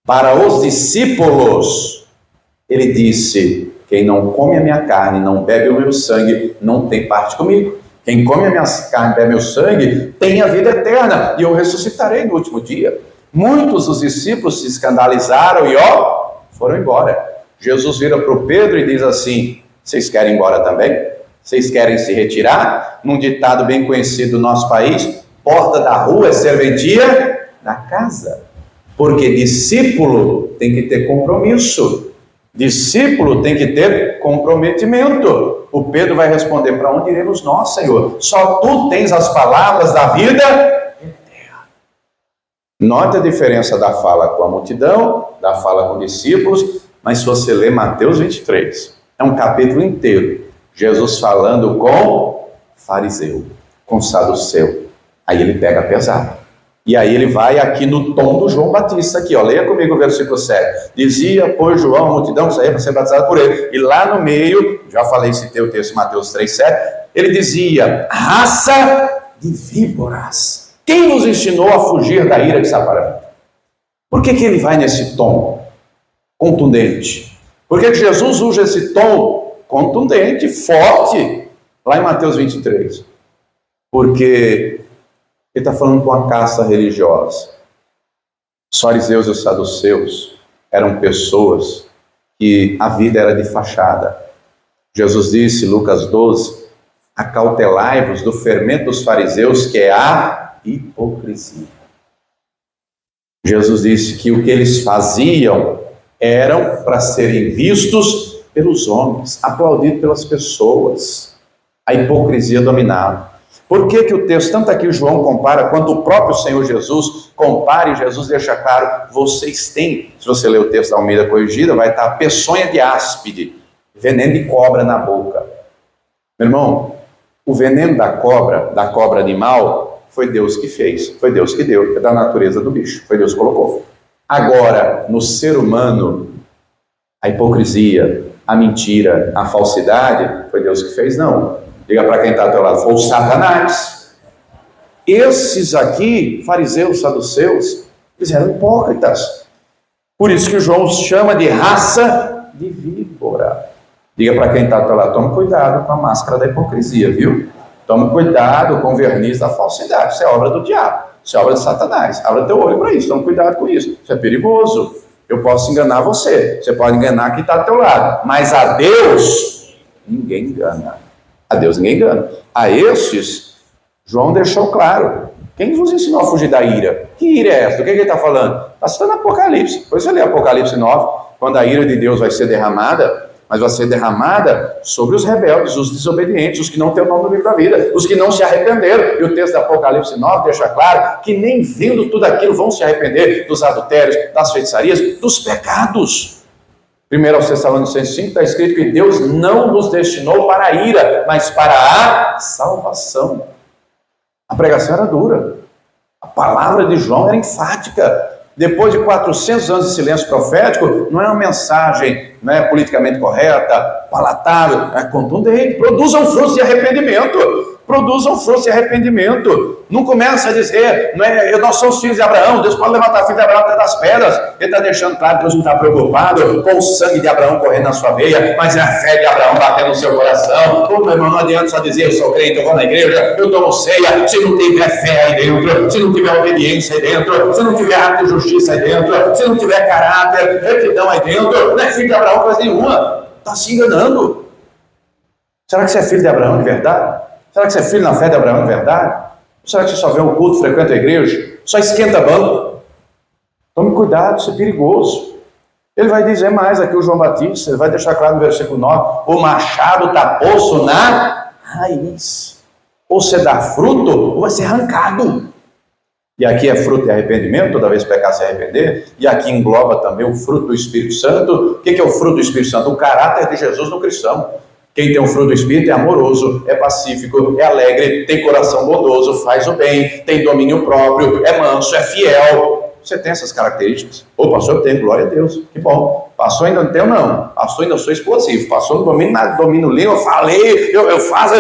Para os discípulos, ele disse: quem não come a minha carne, não bebe o meu sangue, não tem parte comigo. Quem come a minha carne e bebe meu sangue, tem a vida eterna, e eu ressuscitarei no último dia. Muitos dos discípulos se escandalizaram e foram embora. Jesus vira para o Pedro e diz assim: vocês querem ir embora também? Vocês querem se retirar? Num ditado bem conhecido do nosso país, porta da rua é serventia da casa. Porque discípulo tem que ter compromisso. Discípulo tem que ter comprometimento. O Pedro vai responder: para onde iremos nós, Senhor? Só tu tens as palavras da vida eterna. Note a diferença da fala com a multidão, da fala com discípulos, mas se você ler Mateus 23, é um capítulo inteiro, Jesus falando com fariseu, com saduceu. Aí ele pega pesado. E aí ele vai aqui no tom do João Batista, aqui, leia comigo o versículo 7. Dizia, pois, João, a multidão que saía para ser batizada por ele. E lá no meio, já falei, citei o texto Mateus 3,7, ele dizia: raça de víboras, quem vos ensinou a fugir da ira que está para vir? Por que ele vai nesse tom contundente? Por que Jesus usa esse tom contundente, forte, lá em Mateus 23? Porque ele está falando com a casta religiosa. Os fariseus e os saduceus eram pessoas que a vida era de fachada. Jesus disse, Lucas 12, acautelai-vos do fermento dos fariseus, que é a hipocrisia. Jesus disse que o que eles faziam eram para serem vistos pelos homens, aplaudidos pelas pessoas. A hipocrisia dominava. Por que o texto, tanto aqui o João compara, quanto o próprio Senhor Jesus compara, e Jesus deixa claro, vocês têm, se você ler o texto da Almeida Corrigida, vai estar peçonha de áspide, veneno de cobra na boca. Meu irmão, O veneno da cobra animal, foi Deus que fez, foi Deus que deu, é da natureza do bicho, foi Deus que colocou. Agora, no ser humano, a hipocrisia, a mentira, a falsidade, foi Deus que fez? Não. Diga para quem está ao teu lado, foi o Satanás. Esses aqui, fariseus, saduceus, eles eram hipócritas. Por isso que João chama de raça de víbora. Diga para quem está ao teu lado, tome cuidado com a máscara da hipocrisia, viu? Tome cuidado com o verniz da falsidade. Isso é obra do diabo, isso é obra de Satanás. Abra teu olho para isso, tome cuidado com isso. Isso é perigoso. Eu posso enganar você pode enganar quem está ao teu lado, mas a Deus ninguém engana. A Deus ninguém engana. A estes, João deixou claro. Quem vos ensinou a fugir da ira? Que ira é essa? Do que ele está falando? Está citando Apocalipse. Depois você lê Apocalipse 9, quando a ira de Deus vai ser derramada, mas vai ser derramada sobre os rebeldes, os desobedientes, os que não têm o nome no livro da vida, os que não se arrependeram. E o texto de Apocalipse 9 deixa claro que nem vendo tudo aquilo vão se arrepender dos adultérios, das feitiçarias, dos pecados. 1 Tessalonicenses 5 está escrito que Deus não nos destinou para a ira, mas para a salvação. A pregação era dura. A palavra de João era enfática. Depois de 400 anos de silêncio profético, não é uma mensagem politicamente correta, palatável, é contundente. Produzam frutos de arrependimento. Produzam frutos de arrependimento. Não começa a dizer, nós somos filhos de Abraão, Deus pode levantar filho de Abraão até das pedras. Ele está deixando claro que Deus não está preocupado com o sangue de Abraão correndo na sua veia, mas é a fé de Abraão batendo no seu coração. Meu irmão, não adianta só dizer, eu sou crente, eu vou na igreja, eu tomo ceia, se não tiver fé aí dentro, se não tiver obediência aí dentro, se não tiver ato de justiça aí dentro, se não tiver caráter, retidão aí dentro, não é filho de Abraão coisa nenhuma. Está se enganando. Será que você é filho de Abraão de verdade? Será que você é filho na fé de Abraão de verdade? Ou será que você só vê um culto, frequenta a igreja, só esquenta banco? Tome cuidado, isso é perigoso. Ele vai dizer mais aqui, o João Batista, ele vai deixar claro no versículo 9, o machado está posto na raiz. Ou você dá fruto, ou vai ser arrancado. E aqui é fruto de arrependimento, toda vez que pecar se arrepender, e aqui engloba também o fruto do Espírito Santo. O que é o fruto do Espírito Santo? O caráter de Jesus no cristão. Quem tem o fruto do Espírito é amoroso, é pacífico, é alegre, tem coração bondoso, faz o bem, tem domínio próprio, é manso, é fiel. Você tem essas características? Ô, pastor, eu tenho, glória a Deus, que bom. Pastor, ainda não tenho, não. Pastor, ainda sou explosivo. Pastor, não domino língua, eu falei, eu faço.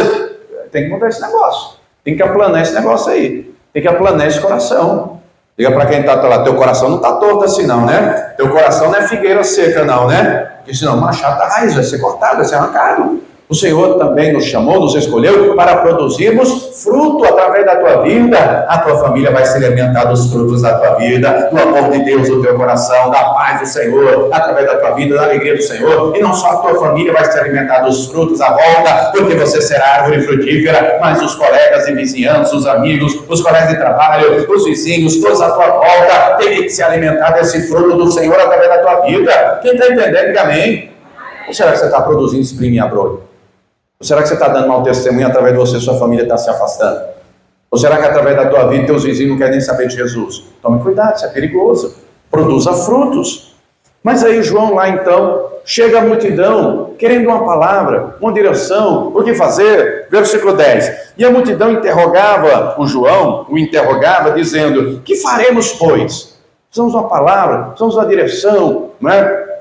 Tem que mudar esse negócio. Tem que aplanar esse negócio aí. Tem que aplanar esse coração. Diga para quem está lá, teu coração não está torto assim não, né? Teu coração não é figueira seca não, né? Porque senão o machado da raiz vai ser cortado, vai ser arrancado. O Senhor também nos chamou, nos escolheu para produzirmos fruto através da tua vida. A tua família vai se alimentar dos frutos da tua vida, do amor de Deus no teu coração, da paz do Senhor, através da tua vida, da alegria do Senhor. E não só a tua família vai se alimentar dos frutos à volta, porque você será árvore frutífera, mas os colegas de vizinhança, os amigos, os colegas de trabalho, os vizinhos, todos à tua volta, têm que se alimentar desse fruto do Senhor através da tua vida. Quem está entendendo, diga amém. Ou será que você está produzindo espinho e abrolho? Ou será que você está dando mau testemunho através de você, sua família está se afastando? Ou será que através da tua vida, teus vizinhos não querem nem saber de Jesus? Tome cuidado, isso é perigoso. Produza frutos. Mas aí João lá então, chega a multidão, querendo uma palavra, uma direção, o que fazer? Versículo 10. E a multidão interrogava o João, o interrogava dizendo, que faremos pois? Precisamos de uma palavra, precisamos de uma direção, não é?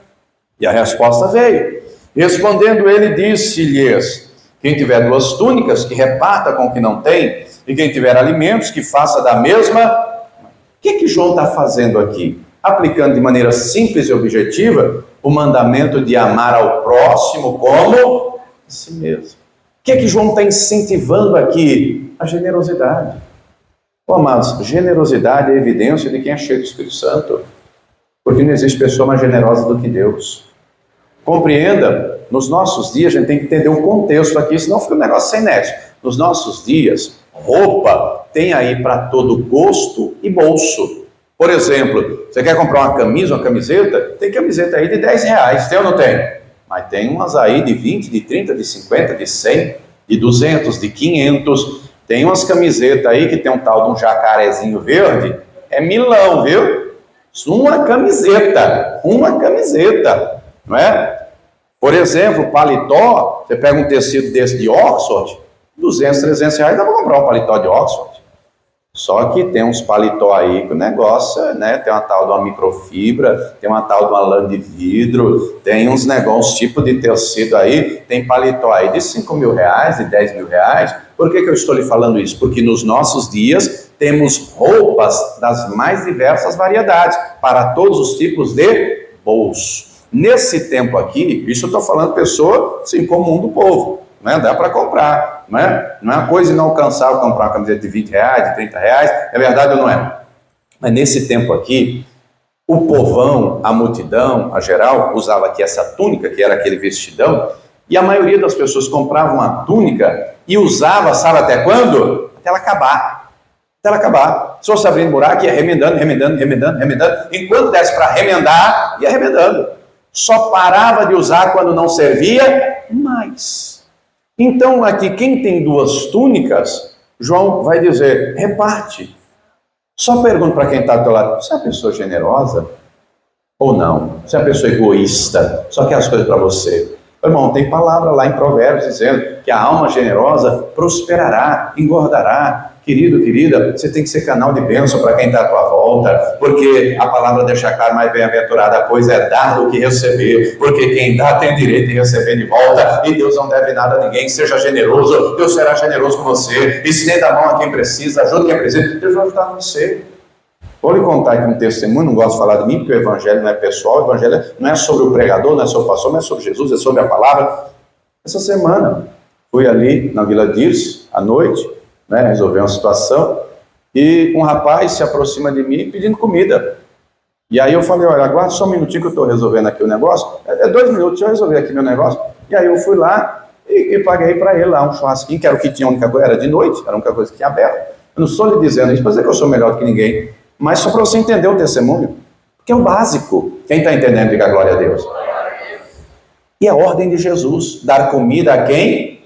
E a resposta veio. Respondendo ele, disse-lhes, quem tiver 2 túnicas, que reparta com o que não tem, e quem tiver alimentos, que faça da mesma. O que João está fazendo aqui? Aplicando de maneira simples e objetiva o mandamento de amar ao próximo como a si mesmo. O que João está incentivando aqui? A generosidade. Amados, generosidade é evidência de quem é cheio do Espírito Santo, porque não existe pessoa mais generosa do que Deus. Compreenda, nos nossos dias a gente tem que entender o contexto aqui, senão fica um negócio sem nexo. Nos nossos dias, roupa tem aí para todo gosto e bolso. Por exemplo, você quer comprar uma camisa, uma camiseta? Tem camiseta aí de R$10, tem ou não tem? Mas tem umas aí de 20, de 30, de 50, de 100, de 200, de 500. Tem umas camisetas aí que tem um tal de um jacarezinho verde, é milão, viu? Uma camiseta, não é? Por exemplo, paletó, você pega um tecido desse de Oxford, 200, 300 reais, dá para comprar um paletó de Oxford. Só que tem uns paletó aí que o negócio, né? Tem uma tal de uma microfibra, tem uma tal de uma lã de vidro, tem uns negócios tipo de tecido aí, tem paletó aí de 5 mil reais, de 10 mil reais. Por que eu estou lhe falando isso? Porque nos nossos dias temos roupas das mais diversas variedades, para todos os tipos de bolso. Nesse tempo aqui, isso eu estou falando pessoa, assim, comum do povo, né? Dá para comprar, né? Não é uma coisa inalcançável comprar uma camiseta de 20 reais, de 30 reais, é verdade ou não é? Mas nesse tempo aqui, o povão, a multidão, a geral, usava aqui essa túnica, que era aquele vestidão, e a maioria das pessoas compravam uma túnica e usava, sabe até quando? Até ela acabar. Até ela acabar. Se fosse abrindo buraco, ia remendando. Enquanto desse para remendar, ia remendando. Só parava de usar quando não servia mais. Então, aqui, quem tem duas túnicas, João vai dizer, reparte. Só pergunto para quem está do teu lado, você é uma pessoa generosa ou não? Você é uma pessoa egoísta, só quer as coisas para você? Irmão, tem palavra lá em Provérbios dizendo que a alma generosa prosperará, engordará. Querido, querida, você tem que ser canal de bênção para quem está à tua volta, porque a palavra deixa claro, mais bem-aventurada a coisa é dar do que receber, porque quem dá tem direito de receber de volta, e Deus não deve nada a ninguém. Seja generoso, Deus será generoso com você, estenda a mão a quem precisa, ajude quem precisa, Deus vai ajudar você. Vou lhe contar aqui um testemunho, não gosto de falar de mim, porque o evangelho não é pessoal, o evangelho não é sobre o pregador, não é sobre o pastor, não é sobre Jesus, é sobre a palavra. Essa semana, fui ali na Vila Dirce, à noite, né, resolver uma situação, e um rapaz se aproxima de mim pedindo comida. E aí eu falei, olha, aguarda só um minutinho que eu estou resolvendo aqui o negócio. É 2 minutos, deixa eu resolver aqui meu negócio. E aí eu fui lá e paguei para ele lá um churrasquinho, que era o que tinha, a única coisa, era de noite, era a única coisa que tinha aberto. Eu não estou lhe dizendo isso para dizer que eu sou melhor do que ninguém, mas só para você entender o testemunho, que é o básico. Quem está entendendo, diga glória a Deus. E a ordem de Jesus, dar comida a quem?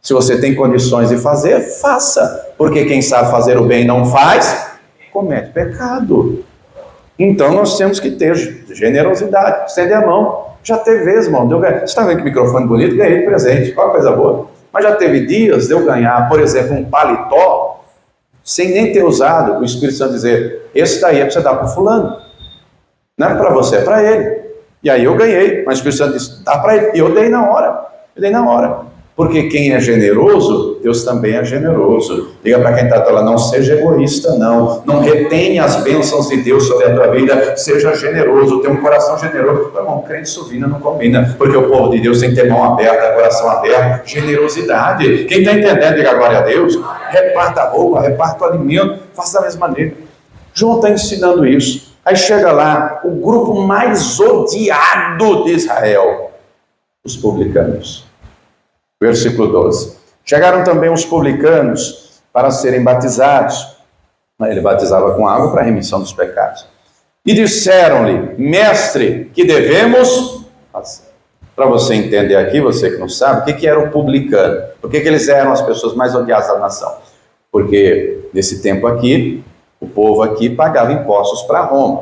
Se você tem condições de fazer, faça. Porque quem sabe fazer o bem e não faz, comete pecado. Então nós temos que ter generosidade, estender a mão. Já teve vezes, irmão, você está vendo que microfone bonito? Ganhei de presente, qual coisa boa. Mas já teve dias de eu ganhar, por exemplo, um paletó, sem nem ter usado, o Espírito Santo dizer, esse daí é para você dar para o fulano. Não é para você, é para ele. E aí eu ganhei, mas o Espírito Santo disse, dá para ele. E eu dei na hora. Porque quem é generoso, Deus também é generoso. Diga para quem está lá, não seja egoísta, não. Não retenha as bênçãos de Deus sobre a tua vida. Seja generoso, tenha um coração generoso. Irmão, crente suvina não combina. Porque o povo de Deus tem que ter mão aberta, coração aberto, generosidade. Quem está entendendo, diga glória a Deus. Reparta a roupa, reparta o alimento. Faça da mesma maneira. João está ensinando isso. Aí chega lá, o grupo mais odiado de Israel. Os publicanos. Versículo 12. Chegaram também os publicanos para serem batizados. Ele batizava com água para a remissão dos pecados. E disseram-lhe, mestre, que devemos fazer? Para você entender aqui, você que não sabe, o que era o publicano? Por que eles eram as pessoas mais odiadas da nação? Porque nesse tempo aqui, o povo aqui pagava impostos para Roma.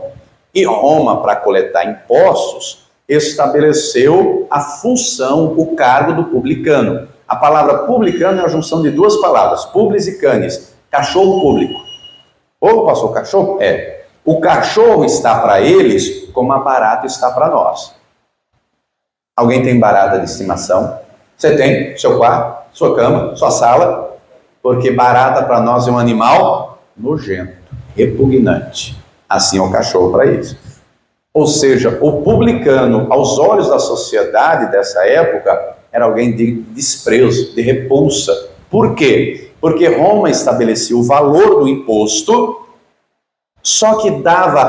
E Roma, para coletar impostos, estabeleceu a função, o cargo do publicano. A palavra publicano é a junção de duas palavras, publis e canis, cachorro público. Ou passou cachorro? É. O cachorro está para eles como a barata está para nós. Alguém tem barata de estimação? Você tem? Seu quarto, sua cama, sua sala? Porque barata para nós é um animal nojento, repugnante. Assim é o cachorro para eles. Ou seja, o publicano, aos olhos da sociedade dessa época, era alguém de desprezo, de repulsa. Por quê? Porque Roma estabelecia o valor do imposto, só que dava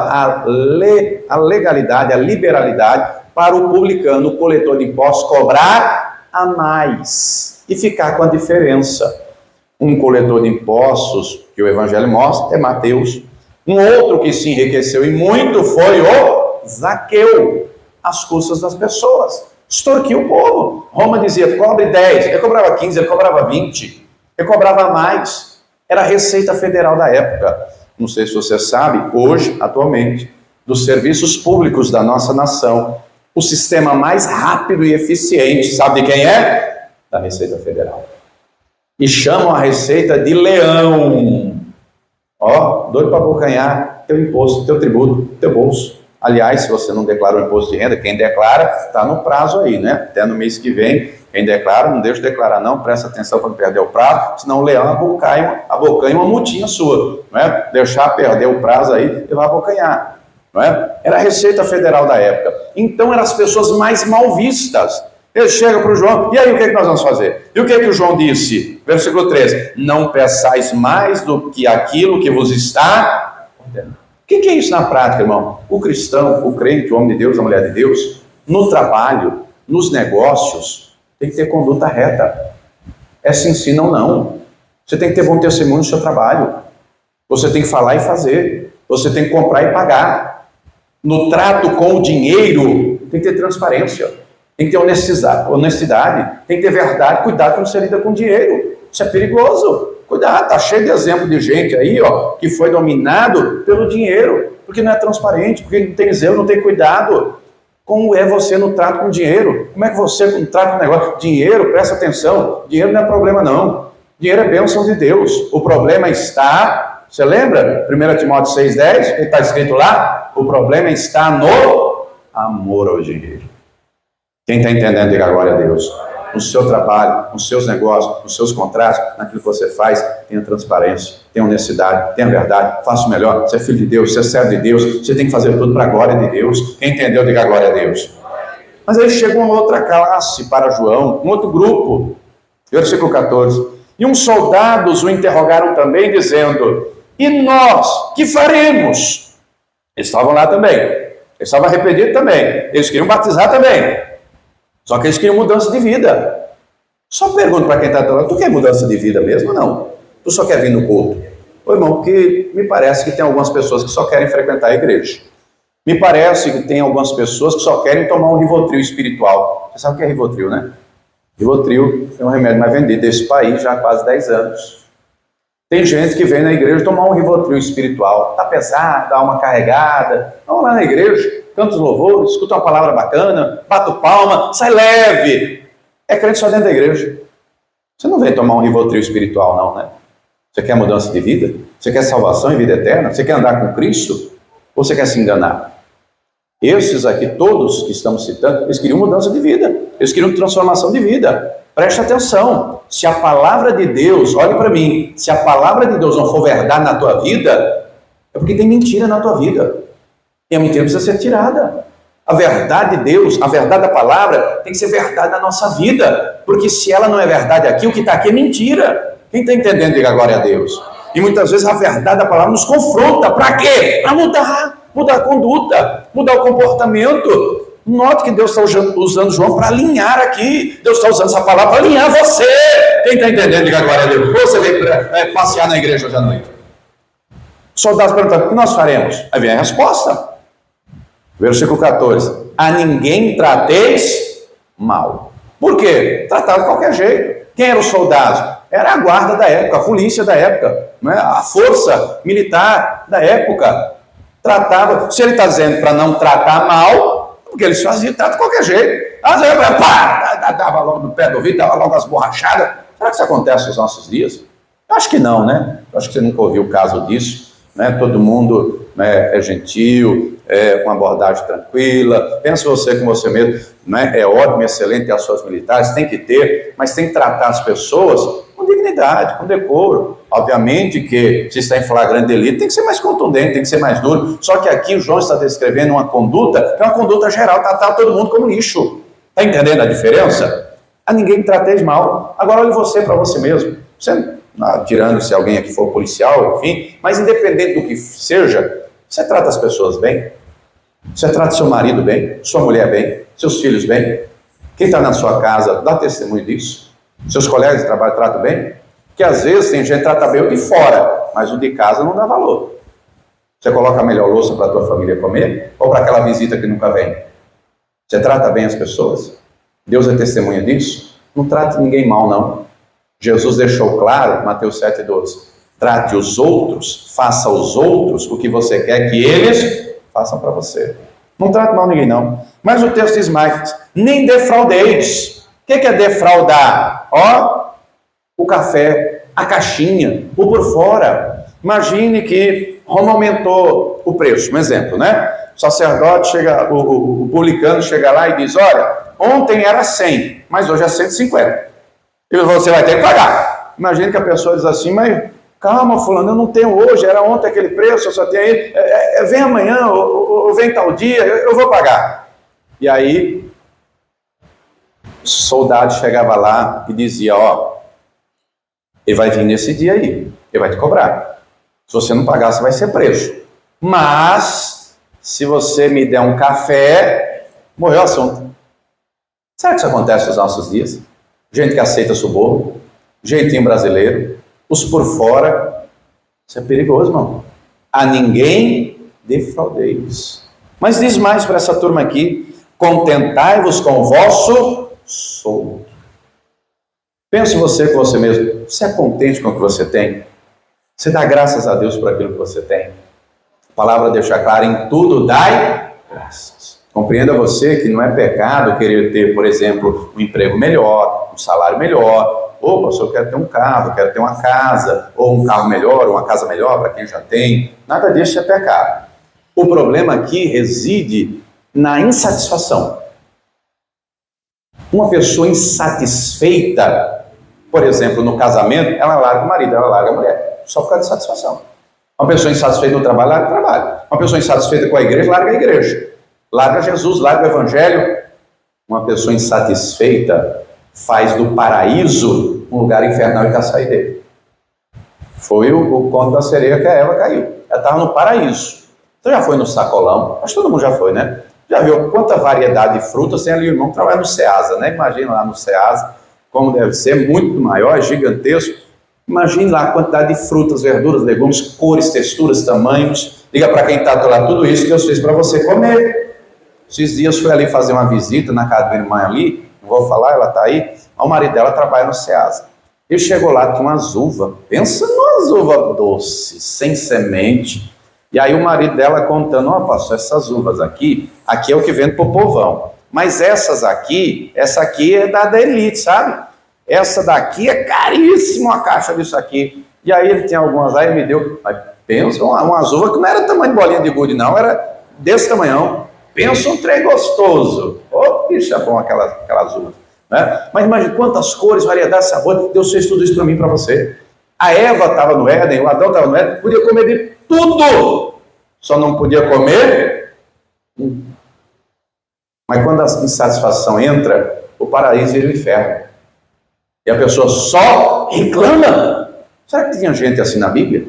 a legalidade, a liberalidade para o publicano, o coletor de impostos, cobrar a mais e ficar com a diferença. Um coletor de impostos, que o Evangelho mostra, é Mateus. Um outro que se enriqueceu e muito foi o Zaqueu, às custas das pessoas, extorquiu o povo. Roma dizia, cobre 10, ele cobrava 15, ele cobrava 20, ele cobrava mais. Era a Receita Federal da época. Não sei se você sabe, hoje, atualmente, dos serviços públicos da nossa nação, o sistema mais rápido e eficiente, sabe de quem é? Da Receita Federal. e chamam a receita de leão. Ó, doido para abocanhar teu imposto, teu tributo, teu bolso. Aliás, se você não declara o imposto de renda, quem declara está no prazo aí, né? Até no mês que vem, quem declara, não deixa de declarar não, presta atenção para não perder o prazo, senão o leão abocanha uma multinha sua, não é? Deixar perder o prazo aí, ele vai abocanhar, não é? Era a Receita Federal da época. Então eram as pessoas mais mal vistas. Ele chega para o João, e aí o que nós vamos fazer? E o que o João disse? Versículo 13, não peçais mais do que aquilo que vos está ordenado. O que é isso na prática, irmão? O cristão, o crente, o homem de Deus, a mulher de Deus, no trabalho, nos negócios, tem que ter conduta reta. É sim, sim, não, não. Você tem que ter bom testemunho no seu trabalho. Você tem que falar e fazer. Você tem que comprar e pagar. No trato com o dinheiro, tem que ter transparência. Tem que ter honestidade, tem que ter verdade, cuidado quando você lida com dinheiro. Isso é perigoso. Cuidado, tá cheio de exemplo de gente aí, ó, que foi dominado pelo dinheiro, porque não é transparente, porque não tem zelo, não tem cuidado. Como é você no trato com dinheiro? Como é que você trata com o negócio? Dinheiro, presta atenção, dinheiro não é problema não. Dinheiro é bênção de Deus. O problema está, você lembra? 1 Timóteo 6,10, que está escrito lá, o problema está no amor ao dinheiro. Quem está entendendo, diga glória a Deus. No seu trabalho, nos seus negócios, nos seus contratos, naquilo que você faz, tenha transparência, tenha honestidade, tenha verdade, faça o melhor. Você é filho de Deus, você é servo de Deus, você tem que fazer tudo para a glória de Deus. Quem entendeu, diga glória a Deus. Mas aí chega uma outra classe para João, um outro grupo. Versículo 14. E uns soldados o interrogaram também, dizendo, e nós, que faremos? Eles estavam lá também, eles estavam arrependidos também, eles queriam batizar também. Só que eles queriam mudança de vida. Só pergunto para quem está falando, tu quer mudança de vida mesmo ou não? Tu só quer vir no culto? Ô irmão, porque me parece que tem algumas pessoas que só querem frequentar a igreja. Me parece que tem algumas pessoas que só querem tomar um Rivotril espiritual. Você sabe o que é Rivotril, né? Rivotril é um remédio mais vendido desse país já há quase 10 anos. Tem gente que vem na igreja tomar um Rivotril espiritual. Está pesado, dá uma carregada. Vamos lá na igreja. Canta os louvores, escuta uma palavra bacana, bate palma, sai leve. É crente só dentro da igreja. Você não vem tomar um Rivotril espiritual não, né? Você quer mudança de vida? Você quer salvação e vida eterna? Você quer andar com Cristo? Ou você quer se enganar? Esses aqui, todos que estamos citando, eles queriam mudança de vida. Eles queriam transformação de vida. Preste atenção. Se a palavra de Deus, olhe para mim, se a palavra de Deus não for verdade na tua vida, é porque tem mentira na tua vida. E a mentira precisa ser tirada. A verdade de Deus, a verdade da palavra, tem que ser verdade na nossa vida. Porque se ela não é verdade aqui, o que está aqui é mentira. Quem está entendendo, diga glória a Deus. E muitas vezes a verdade da palavra nos confronta. Para quê? Para mudar a conduta, mudar o comportamento. Note que Deus está usando João para alinhar aqui. Deus está usando essa palavra para alinhar você. Quem está entendendo, diga glória a Deus. Ou você veio passear na igreja hoje à noite. Soldados perguntaram, o que nós faremos? Aí vem a resposta. Versículo 14. A ninguém trateis mal. Por quê? Tratava de qualquer jeito. Quem eram os soldados? Era a guarda da época, a polícia da época, né? A força militar da época. Tratava, se ele está dizendo para não tratar mal, porque eles faziam trato de qualquer jeito. Às vezes, dava logo no pé do ouvido, dava logo as borrachadas. Será que isso acontece nos nossos dias? Eu acho que não, né? Eu acho que você nunca ouviu o caso disso. Né? Todo mundo, né, é gentil, com uma abordagem tranquila, pensa você com você mesmo, né? É ótimo, excelente ter as suas militares, tem que ter, mas tem que tratar as pessoas com dignidade, com decoro. Obviamente que se está em flagrante delito, tem que ser mais contundente, tem que ser mais duro, só que aqui o João está descrevendo uma conduta, que é uma conduta geral, tratar todo mundo como lixo. Está entendendo a diferença? A ninguém trateis mal. Agora olhe você para você mesmo. Você, tirando se alguém aqui for policial, enfim, mas independente do que seja, você trata as pessoas bem? Você trata seu marido bem? Sua mulher bem? Seus filhos bem? Quem está na sua casa dá testemunho disso? Seus colegas de trabalho tratam bem? Porque às vezes tem gente que trata bem o de fora, mas o de casa não dá valor. Você coloca a melhor louça para a tua família comer? Ou para aquela visita que nunca vem? Você trata bem as pessoas? Deus é testemunha disso? Não trate ninguém mal, não. Jesus deixou claro, Mateus 7,12, trate os outros, faça aos outros o que você quer que eles façam para você. Não trate mal ninguém, não. Mas o texto diz mais, nem defraudeis. O que é defraudar? Ó, o café, a caixinha, o por fora. Imagine que Roma aumentou o preço, um exemplo, né? O sacerdote chega, o publicano chega lá e diz: olha, ontem era 100, mas hoje é 150. Ele falou: você vai ter que pagar. Imagine que a pessoa diz assim: mas calma, fulano, eu não tenho hoje, era ontem aquele preço, eu só tenho aí, vem amanhã, ou vem tal dia, eu vou pagar. E aí, o soldado chegava lá e dizia: ó, ele vai vir nesse dia aí, ele vai te cobrar. Se você não pagar, você vai ser preso. Mas, se você me der um café, morreu o assunto. Será que isso acontece nos nossos dias? Gente que aceita suborno, jeitinho brasileiro, os por fora. Isso é perigoso, irmão. A ninguém defraudeis. Mas diz mais para essa turma aqui: contentai-vos com o vosso soldo. Pense você com você mesmo. Você é contente com o que você tem? Você dá graças a Deus por aquilo que você tem? A palavra deixa claro: em tudo dai graças. Compreenda você que não é pecado querer ter, por exemplo, um emprego melhor, um salário melhor. Ou, pastor, eu quero ter um carro, eu quero ter uma casa, ou um carro melhor, ou uma casa melhor para quem já tem. Nada disso é pecado. O problema aqui reside na insatisfação. Uma pessoa insatisfeita, por exemplo, no casamento, ela larga o marido, ela larga a mulher, só por causa de satisfação. Uma pessoa insatisfeita no trabalho, larga o trabalho. Uma pessoa insatisfeita com a igreja, larga a igreja. Larga Jesus, larga o evangelho. Uma pessoa insatisfeita faz do paraíso um lugar infernal e quer sair dele. Foi o conto da sereia que a Eva caiu. Ela estava no paraíso. Você já foi no sacolão? Acho que todo mundo já foi, né? Já viu quanta variedade de frutas tem ali? O irmão que trabalha no Ceasa, né? Imagina lá no Ceasa como deve ser, muito maior, gigantesco. Imagine lá a quantidade de frutas, verduras, legumes, cores, texturas, tamanhos. Liga para quem está lá, tudo isso que Deus fez para você comer. Esses dias fui ali fazer uma visita na casa da irmã ali, não vou falar, ela está aí. O marido dela trabalha no Ceasa. Ele chegou lá, tinha umas uvas. Pensa numas uvas doces, sem semente. E aí o marido dela contando: ó, pastor, essas uvas aqui é o que vende pro povão. Mas essa aqui é da elite, sabe? Essa daqui é caríssima, a caixa disso aqui. E aí ele tinha algumas lá e me deu, mas pensa, umas uvas que não era tamanho de bolinha de gude não, era desse tamanhão. Pensa um trem gostoso. Oh, bicho, é bom aquelas uvas. Né? Mas imagine quantas cores, variedade, sabor. Deus fez tudo isso para mim e para você. A Eva estava no Éden, o Adão estava no Éden, podia comer de tudo, só não podia comer. Mas quando a insatisfação entra, o paraíso vira o inferno. E a pessoa só reclama. Será que tinha gente assim na Bíblia?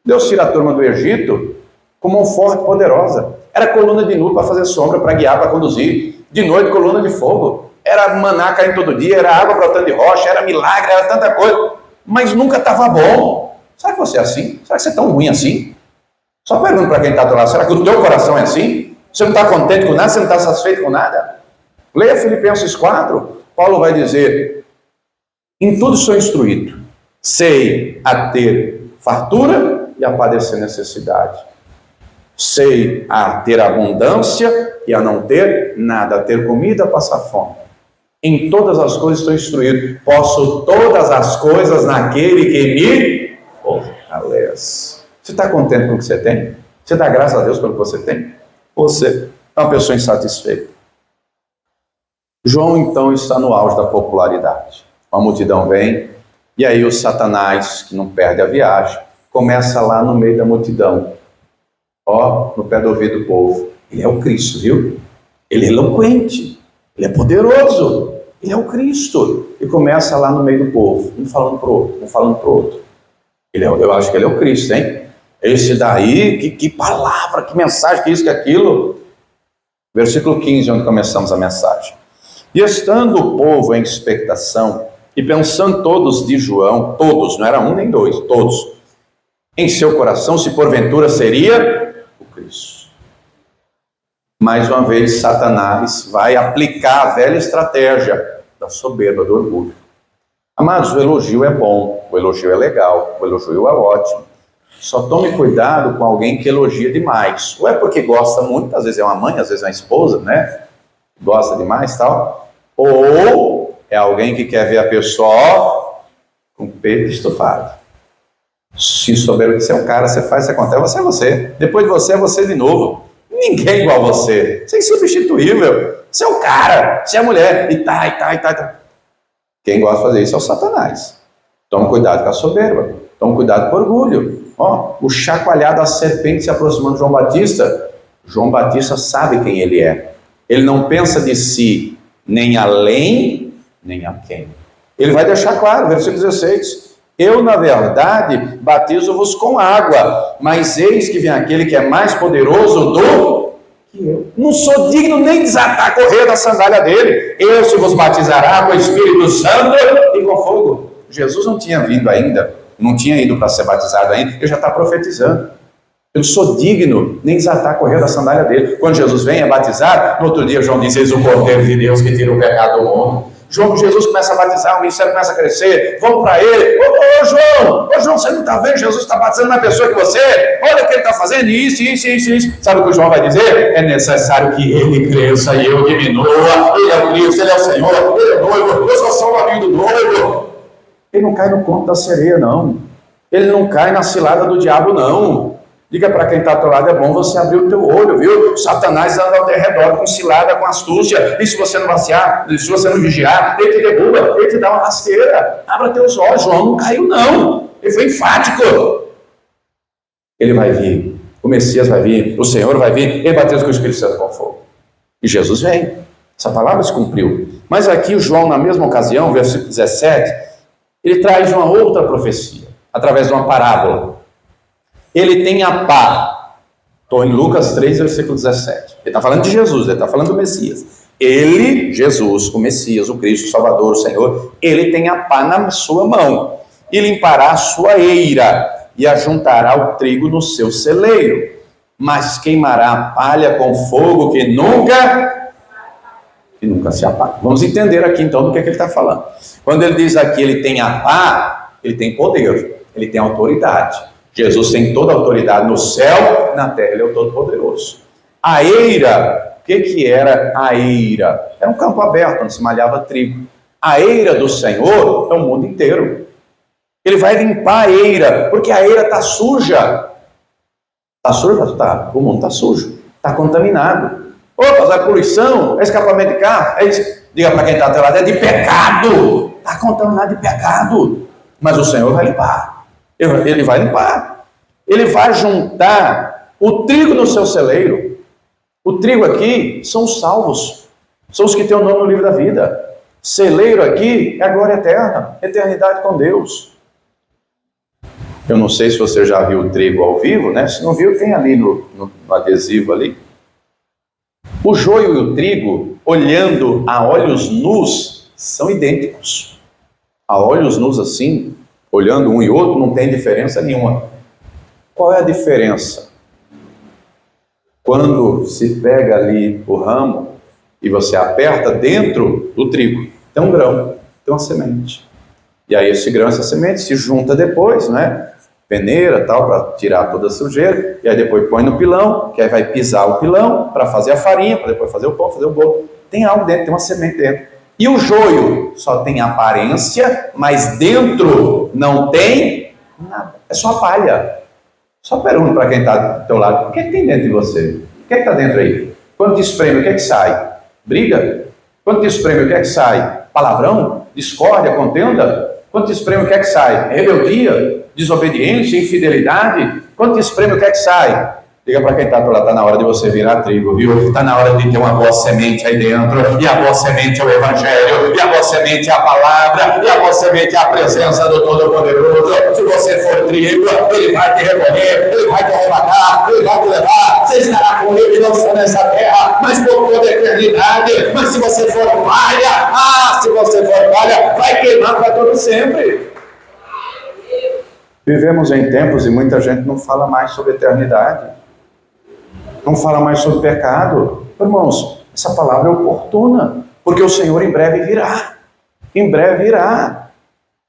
Deus tira a turma do Egito com mão forte e poderosa. Era coluna de nuvem para fazer sombra, para guiar, para conduzir. De noite, coluna de fogo. Era maná caindo todo dia, era água brotando de rocha, era milagre, era tanta coisa. Mas nunca estava bom. Será que você é assim? Será que você é tão ruim assim? Só pergunto para quem está do lado: será que o teu coração é assim? Você não está contente com nada? Você não está satisfeito com nada? Leia Filipenses 4. Paulo vai dizer: em tudo sou instruído, sei a ter fartura e a padecer necessidade. Sei a ter abundância e a não ter nada, a ter comida, a passar fome. Em todas as coisas estou instruído. Posso todas as coisas naquele que me fortalece. Você está contente com o que você tem? Você dá graças a Deus pelo que você tem? Você é uma pessoa insatisfeita. João, então, está no auge da popularidade. Uma multidão vem, e aí o Satanás, que não perde a viagem, começa lá no meio da multidão. Ó, no pé do ouvido do povo: ele é o Cristo, viu? Ele é eloquente, ele é poderoso, ele é o Cristo. E começa lá no meio do povo, um falando para o outro, um falando para o outro. Eu acho que ele é o Cristo, hein? Esse daí, que palavra, que mensagem, que isso, que aquilo. Versículo 15, onde começamos a mensagem. E estando o povo em expectação, e pensando todos de João, todos, não era um nem dois, todos, em seu coração, se porventura seria o Cristo. Mais uma vez, Satanás vai aplicar a velha estratégia da soberba, do orgulho. Amados, o elogio é bom, o elogio é legal, o elogio é ótimo. Só tome cuidado com alguém que elogia demais. Ou é porque gosta muito, às vezes é uma mãe, às vezes é uma esposa, né? Gosta demais e tal. Ou é alguém que quer ver a pessoa com peito estufado. Se souber que você é um cara, você faz, você acontece, você é você. Depois de você, é você de novo. Ninguém é igual a você. Você é insubstituível. Você é um cara, você é a mulher. E tá. Quem gosta de fazer isso é o Satanás. Toma cuidado com a soberba. Toma cuidado com o orgulho. Ó, o chacoalhar da serpente se aproximando de João Batista. João Batista sabe quem ele é. Ele não pensa de si nem além, nem a quem. Ele vai deixar claro, versículo 16. Eu, na verdade, batizo-vos com água, mas eis que vem aquele que é mais poderoso do que eu. Não sou digno nem de desatar a correia da sandália dele. Eu se vos batizará com o Espírito Santo e com fogo. Jesus não tinha vindo ainda, não tinha ido para ser batizado ainda, ele já está profetizando. Eu não sou digno nem desatar a correia da sandália dele. Quando Jesus vem, é batizado, no outro dia João diz, eis o Cordeiro de Deus que tira o pecado do mundo. Jesus começa a batizar, o ministério começa a crescer, vamos para ele. Ô João, você não está vendo? Jesus está batizando na pessoa que você, olha o que ele está fazendo, isso. Sabe o que o João vai dizer? É necessário que ele cresça e eu diminua. Ele é o Cristo, ele é o Senhor, ele é o noivo, eu só sou o amigo do noivo. Ele não cai no conto da sereia, não. Ele não cai na cilada do diabo, não. Diga para quem está ao teu lado, é bom você abrir o teu olho, viu? Satanás anda ao teu redor com cilada, com astúcia. E se você não vaciar, se você não vigiar, ele te derruba, ele te dá uma rasteira. Abra teus olhos, João não caiu não. Ele foi enfático. Ele vai vir, o Messias vai vir, o Senhor vai vir, ele batiza com o Espírito Santo com fogo. E Jesus vem. Essa palavra se cumpriu. Mas aqui o João, na mesma ocasião, versículo 17, ele traz uma outra profecia, através de uma parábola. Ele tem a pá. Estou em Lucas 3, versículo 17. Ele está falando de Jesus, ele está falando do Messias. Ele, Jesus, o Messias, o Cristo, o Salvador, o Senhor, ele tem a pá na sua mão. E limpará a sua eira, e ajuntará o trigo no seu celeiro. Mas queimará a palha com fogo que nunca se apaga. Vamos entender aqui então do que ele está falando. Quando ele diz aqui, ele tem a pá, ele tem poder, ele tem autoridade. Jesus tem toda a autoridade no céu, na terra, ele é o Todo-Poderoso. A eira, o que era a eira? Era um campo aberto, onde se malhava trigo. A eira do Senhor é o mundo inteiro. Ele vai limpar a eira, porque a eira está suja. Está suja? Tá. O mundo está sujo, está contaminado. Opa, é poluição, é escapamento de carro, é isso. Diga para quem está até lá, é de pecado. Está contaminado de pecado. Mas o Senhor vai limpar. Ele vai limpar. Ele vai juntar o trigo no seu celeiro. O trigo aqui são os salvos. São os que têm o nome no livro da vida. Celeiro aqui é a glória eterna. Eternidade com Deus. Eu não sei se você já viu o trigo ao vivo, né? Se não viu, tem ali no adesivo ali. O joio e o trigo, olhando a olhos nus, são idênticos. A olhos nus assim, olhando um e outro, não tem diferença nenhuma. Qual é a diferença? Quando se pega ali o ramo e você aperta dentro do trigo, tem um grão, tem uma semente. E aí esse grão, essa semente se junta depois, né? Peneira, tal, para tirar toda a sujeira, e aí depois põe no pilão, que aí vai pisar o pilão para fazer a farinha, para depois fazer o pão, fazer o bolo. Tem algo dentro, tem uma semente dentro. E o joio só tem aparência, mas dentro não tem nada. É só palha. Só pergunto para quem está do teu lado, o que tem dentro de você? O que está dentro aí? Quando te espreme, o que sai? Briga? Quando te espreme, o que sai? Palavrão? Discórdia? Contenda? Quando te espreme, o que sai? Rebeldia? Desobediência? Infidelidade? Quando te espreme, o que sai? Diga para quem está do lado, está na hora de você virar trigo, viu? Está na hora de ter uma boa semente aí dentro, e a boa semente é o Evangelho, e a boa semente é a palavra, e a boa semente é a presença do Todo-Poderoso. Se você for trigo, ele vai te recolher, ele vai te arrebatar, ele vai te levar, você estará com ele não só nessa terra, mas por toda a eternidade. Mas se você for palha, vai queimar para todo sempre. Vivemos em tempos e muita gente não fala mais sobre eternidade. Não fala mais sobre pecado. Irmãos, essa palavra é oportuna, porque o Senhor em breve virá. Em breve virá.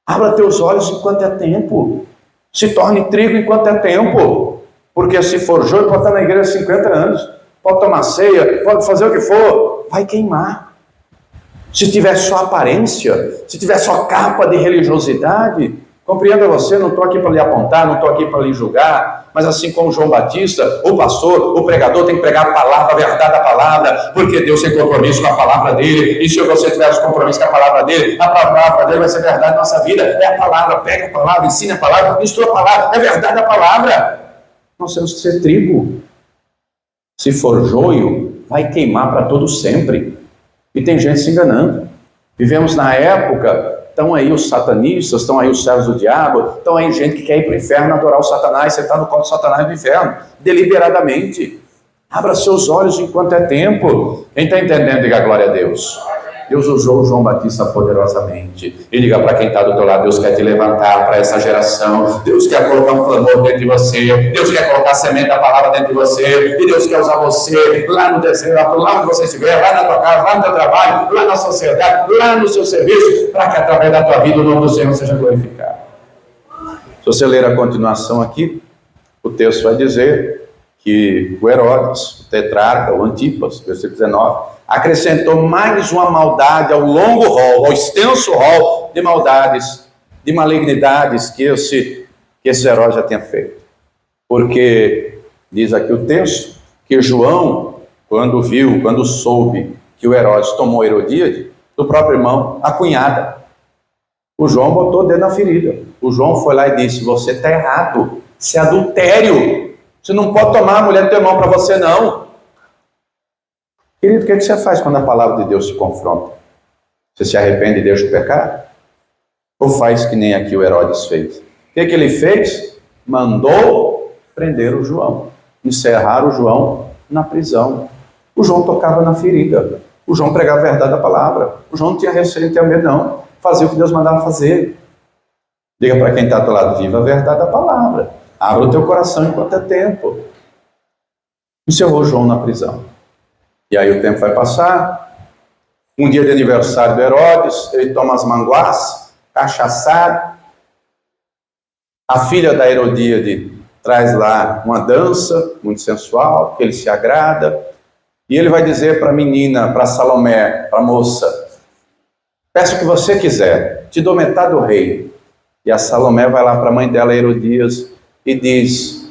Abra teus olhos enquanto é tempo. Se torne trigo enquanto é tempo. Porque se for joio, pode estar na igreja 50 anos. Pode tomar ceia, pode fazer o que for. Vai queimar. se tiver só aparência, se tiver só capa de religiosidade, compreenda você, não estou aqui para lhe apontar, não estou aqui para lhe julgar, mas assim como João Batista, o pastor, o pregador tem que pregar a palavra, a verdade da palavra, porque Deus tem compromisso com a palavra dele, e se você tiver compromisso com a palavra dele vai ser verdade na nossa vida, é a palavra, pega a palavra, ensina a palavra, instrua a palavra, é verdade a palavra. Nós temos que ser trigo. Se for joio, vai queimar para todo sempre. E tem gente se enganando. Vivemos na época, estão aí os satanistas, estão aí os servos do diabo, estão aí gente que quer ir para o inferno adorar o Satanás, sentar no colo do Satanás no inferno, deliberadamente. Abra seus olhos enquanto é tempo. Quem está entendendo, diga glória a Deus. Deus usou o João Batista poderosamente. E diga para quem está do teu lado, Deus quer te levantar para essa geração. Deus quer colocar um clamor dentro de você. Deus quer colocar a semente da palavra dentro de você. E Deus quer usar você lá no deserto, lá onde você estiver, lá na tua casa, lá no teu trabalho, lá na sociedade, lá no seu serviço, para que através da tua vida o nome do Senhor seja glorificado. Se você ler a continuação aqui, o texto vai dizer que o Herodes, o tetrarca, o Antipas, versículo 19, acrescentou mais uma maldade ao longo rol, ao extenso rol de maldades, de malignidades que esse Herodes já tinha feito. Porque, diz aqui o texto, que João, quando soube que o Herodes tomou Herodíade, do próprio irmão, a cunhada, o João botou o dedo na ferida. O João foi lá e disse, você está errado, isso é adultério. Você não pode tomar a mulher do teu irmão para você, não. Querido, o que você faz quando a palavra de Deus se confronta? Você se arrepende e deixa o pecado? Ou faz que nem aqui o Herodes fez? O que ele fez? Mandou prender o João, encerrar o João na prisão. O João tocava na ferida. O João pregava a verdade da palavra. O João não tinha receio, não tinha medo, não. Fazia o que Deus mandava fazer. Diga para quem está do lado, viva a verdade da palavra. Abra o teu coração enquanto é tempo. Encerrou João na prisão. E aí o tempo vai passar. Um dia de aniversário do Herodes, ele toma as manguás, cachaçado. A filha da Herodíade traz lá uma dança muito sensual, que ele se agrada. E ele vai dizer para a menina, para Salomé, para a moça, peço o que você quiser, te dou metade do reino. E a Salomé vai lá para a mãe dela, Herodias, e diz,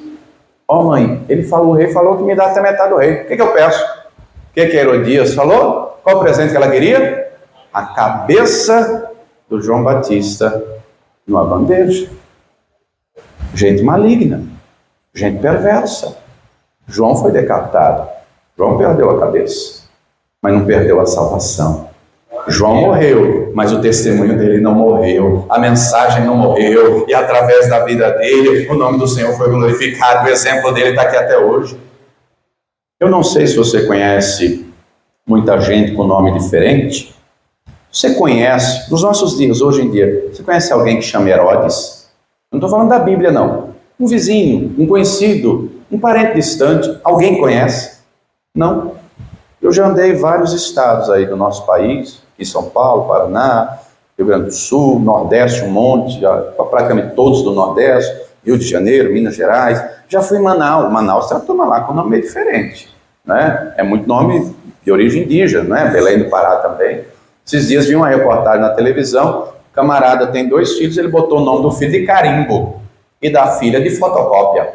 ó mãe, o rei falou que me dá até metade do reino. O que eu peço? O que Herodias falou? Qual o presente que ela queria? A cabeça do João Batista numa bandeja. Gente maligna, gente perversa. João foi decapitado. João perdeu a cabeça, mas não perdeu a salvação. João morreu, mas o testemunho dele não morreu, a mensagem não morreu, e através da vida dele, o nome do Senhor foi glorificado, o exemplo dele está aqui até hoje. Eu não sei se você conhece muita gente com nome diferente. Você conhece, nos nossos dias, hoje em dia, você conhece alguém que chama Herodes? Não estou falando da Bíblia, não. Um vizinho, um conhecido, um parente distante, alguém conhece? Não. Eu já andei em vários estados aí do nosso país, aqui São Paulo, Paraná, Rio Grande do Sul, Nordeste, um monte, praticamente todos do Nordeste, Rio de Janeiro, Minas Gerais. Já fui em Manaus. Manaus tem uma turma lá com um nome meio diferente, né? É muito nome de origem indígena, né? Belém do Pará também. Esses dias vi uma reportagem na televisão, o camarada tem 2 filhos, ele botou o nome do filho de carimbo e da filha de fotocópia.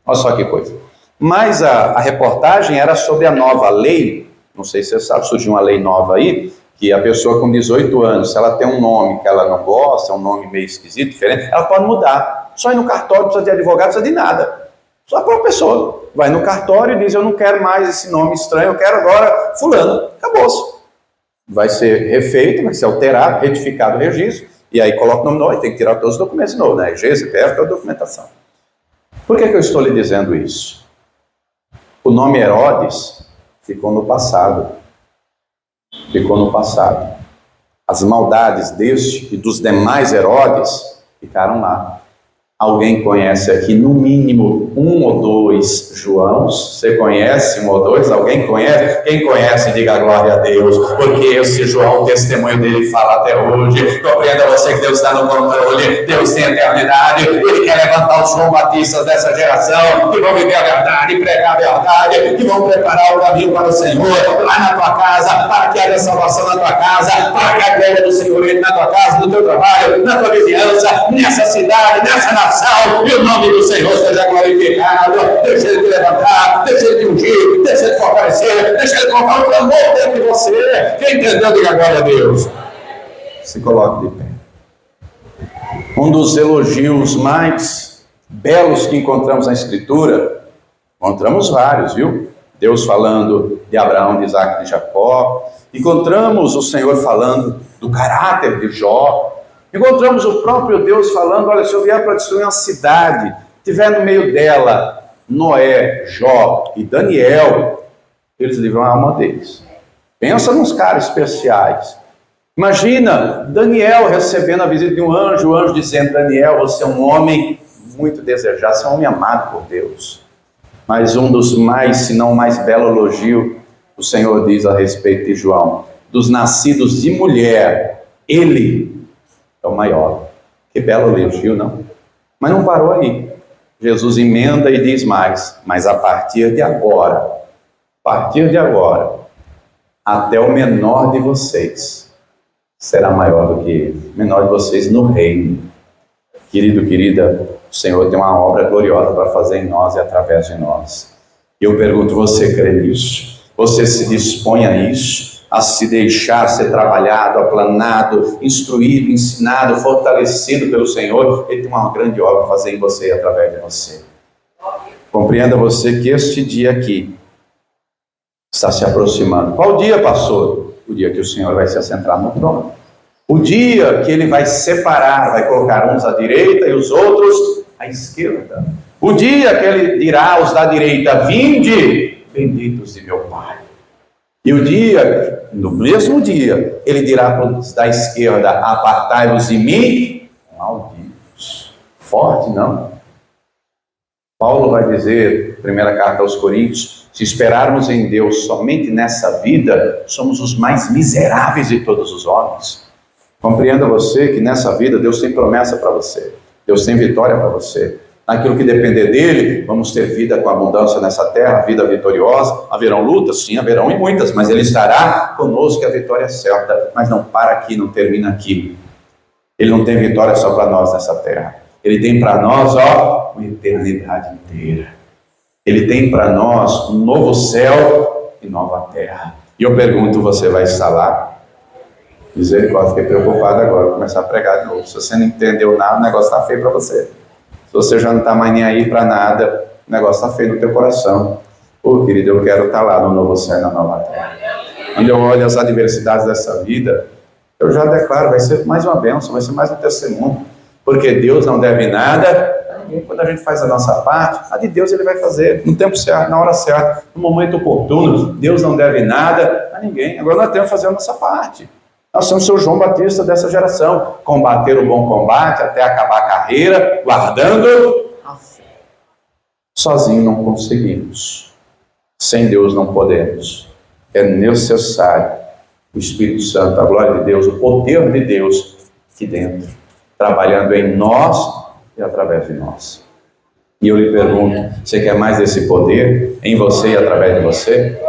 Olha só que coisa. Mas a reportagem era sobre a nova lei, não sei se você sabe, surgiu uma lei nova aí, que a pessoa com 18 anos, se ela tem um nome que ela não gosta, um nome meio esquisito, diferente, ela pode mudar. Só ir no cartório, não precisa de advogado, não precisa de nada. Só para a pessoa. Vai no cartório e diz, eu não quero mais esse nome estranho, eu quero agora fulano. Acabou-se. Vai ser refeito, vai ser alterado, retificado o registro, e aí coloca o nome novo, tem que tirar todos os documentos novos, né? RG, CPF, toda a documentação. Por que eu estou lhe dizendo isso? O nome Herodes ficou no passado. Ficou no passado. As maldades deste e dos demais Herodes ficaram lá. Alguém conhece aqui, no mínimo, 1 ou 2 Joãos? Você conhece 1 ou 2? Alguém conhece? Quem conhece, diga glória a Deus, porque esse João, o testemunho dele fala até hoje. Compreenda você que Deus está no controle, Deus tem eternidade, Ele quer levantar os João Batistas dessa geração, que vão viver a verdade, pregar a verdade, que vão preparar o caminho para o Senhor, lá na tua casa, para que haja salvação na tua casa, para que a glória do Senhor entre na tua casa, no teu trabalho, na tua vizinhança, nessa cidade, nessa nação, e o nome do Senhor seja glorificado. Deixa Ele te levantar, deixa Ele te ungir, deixa Ele te fortalecer, deixa Ele colocar o clamor dentro de você. Quem entendeu, diga glória a Deus. Se coloque de pé. Um dos elogios mais belos que encontramos na Escritura, encontramos vários, viu? Deus falando de Abraão, de Isaac e de Jacó. Encontramos o Senhor falando do caráter de Jó. Encontramos o próprio Deus falando, olha, se eu vier para destruir uma cidade, tiver no meio dela Noé, Jó e Daniel, eles livram a alma deles. Pensa nos caras especiais. Imagina Daniel recebendo a visita de um anjo, o anjo dizendo, Daniel, você é um homem muito desejado, você é um homem amado por Deus. Mas um dos mais, se não o mais belo elogio, o Senhor diz a respeito de João, dos nascidos de mulher, ele é o maior. Que belo elogio, não? Mas não parou aí. Jesus emenda e diz mais, mas a partir de agora, até o menor de vocês será maior do que ele. O menor de vocês no reino. Querido, querida, o Senhor tem uma obra gloriosa para fazer em nós e através de nós. E eu pergunto, você crê nisso? Você se dispõe a isso? A se deixar ser trabalhado, aplanado, instruído, ensinado, fortalecido pelo Senhor? Ele tem uma grande obra a fazer em você e através de você. Compreenda você que este dia aqui está se aproximando. Qual dia, pastor? O dia que o Senhor vai se assentar no trono. O dia que Ele vai separar, vai colocar uns à direita e os outros à esquerda. O dia que Ele dirá aos da direita, vinde, benditos de meu Pai. E o dia, no mesmo dia, Ele dirá para os da esquerda, apartai-vos de mim, malditos. Forte, não? Paulo vai dizer, primeira carta aos Coríntios, se esperarmos em Deus somente nessa vida, somos os mais miseráveis de todos os homens. Compreenda você que nessa vida Deus tem promessa para você, Deus tem vitória para você. Naquilo que depender dele, vamos ter vida com abundância nessa terra, vida vitoriosa. Haverão lutas? Sim, haverão e muitas, mas Ele estará conosco e a vitória é certa. Mas não para aqui, não termina aqui. Ele não tem vitória só para nós nessa terra. Ele tem para nós, uma eternidade inteira. Ele tem para nós um novo céu e nova terra. E eu pergunto, você vai estar lá? Misericórdia, fiquei preocupado agora, vou começar a pregar de novo. Se você não entendeu nada, o negócio está feio para você. Se você já não está mais nem aí para nada, o negócio está feio no teu coração. Querido, eu quero estar lá no novo céu e na nova terra. Quando eu olho as adversidades dessa vida, eu já declaro, vai ser mais uma bênção, vai ser mais um testemunho. Porque Deus não deve nada a ninguém. Quando a gente faz a nossa parte, a de Deus Ele vai fazer no tempo certo, na hora certa, no momento oportuno. Deus não deve nada a ninguém. Agora nós temos que fazer a nossa parte. Nós somos o João Batista dessa geração. Combater o bom combate até acabar a carreira, guardando a fé. Sozinho não conseguimos. Sem Deus não podemos. É necessário o Espírito Santo, a glória de Deus, o poder de Deus aqui dentro, trabalhando em nós e através de nós. E eu lhe pergunto, você quer mais desse poder em você e através de você?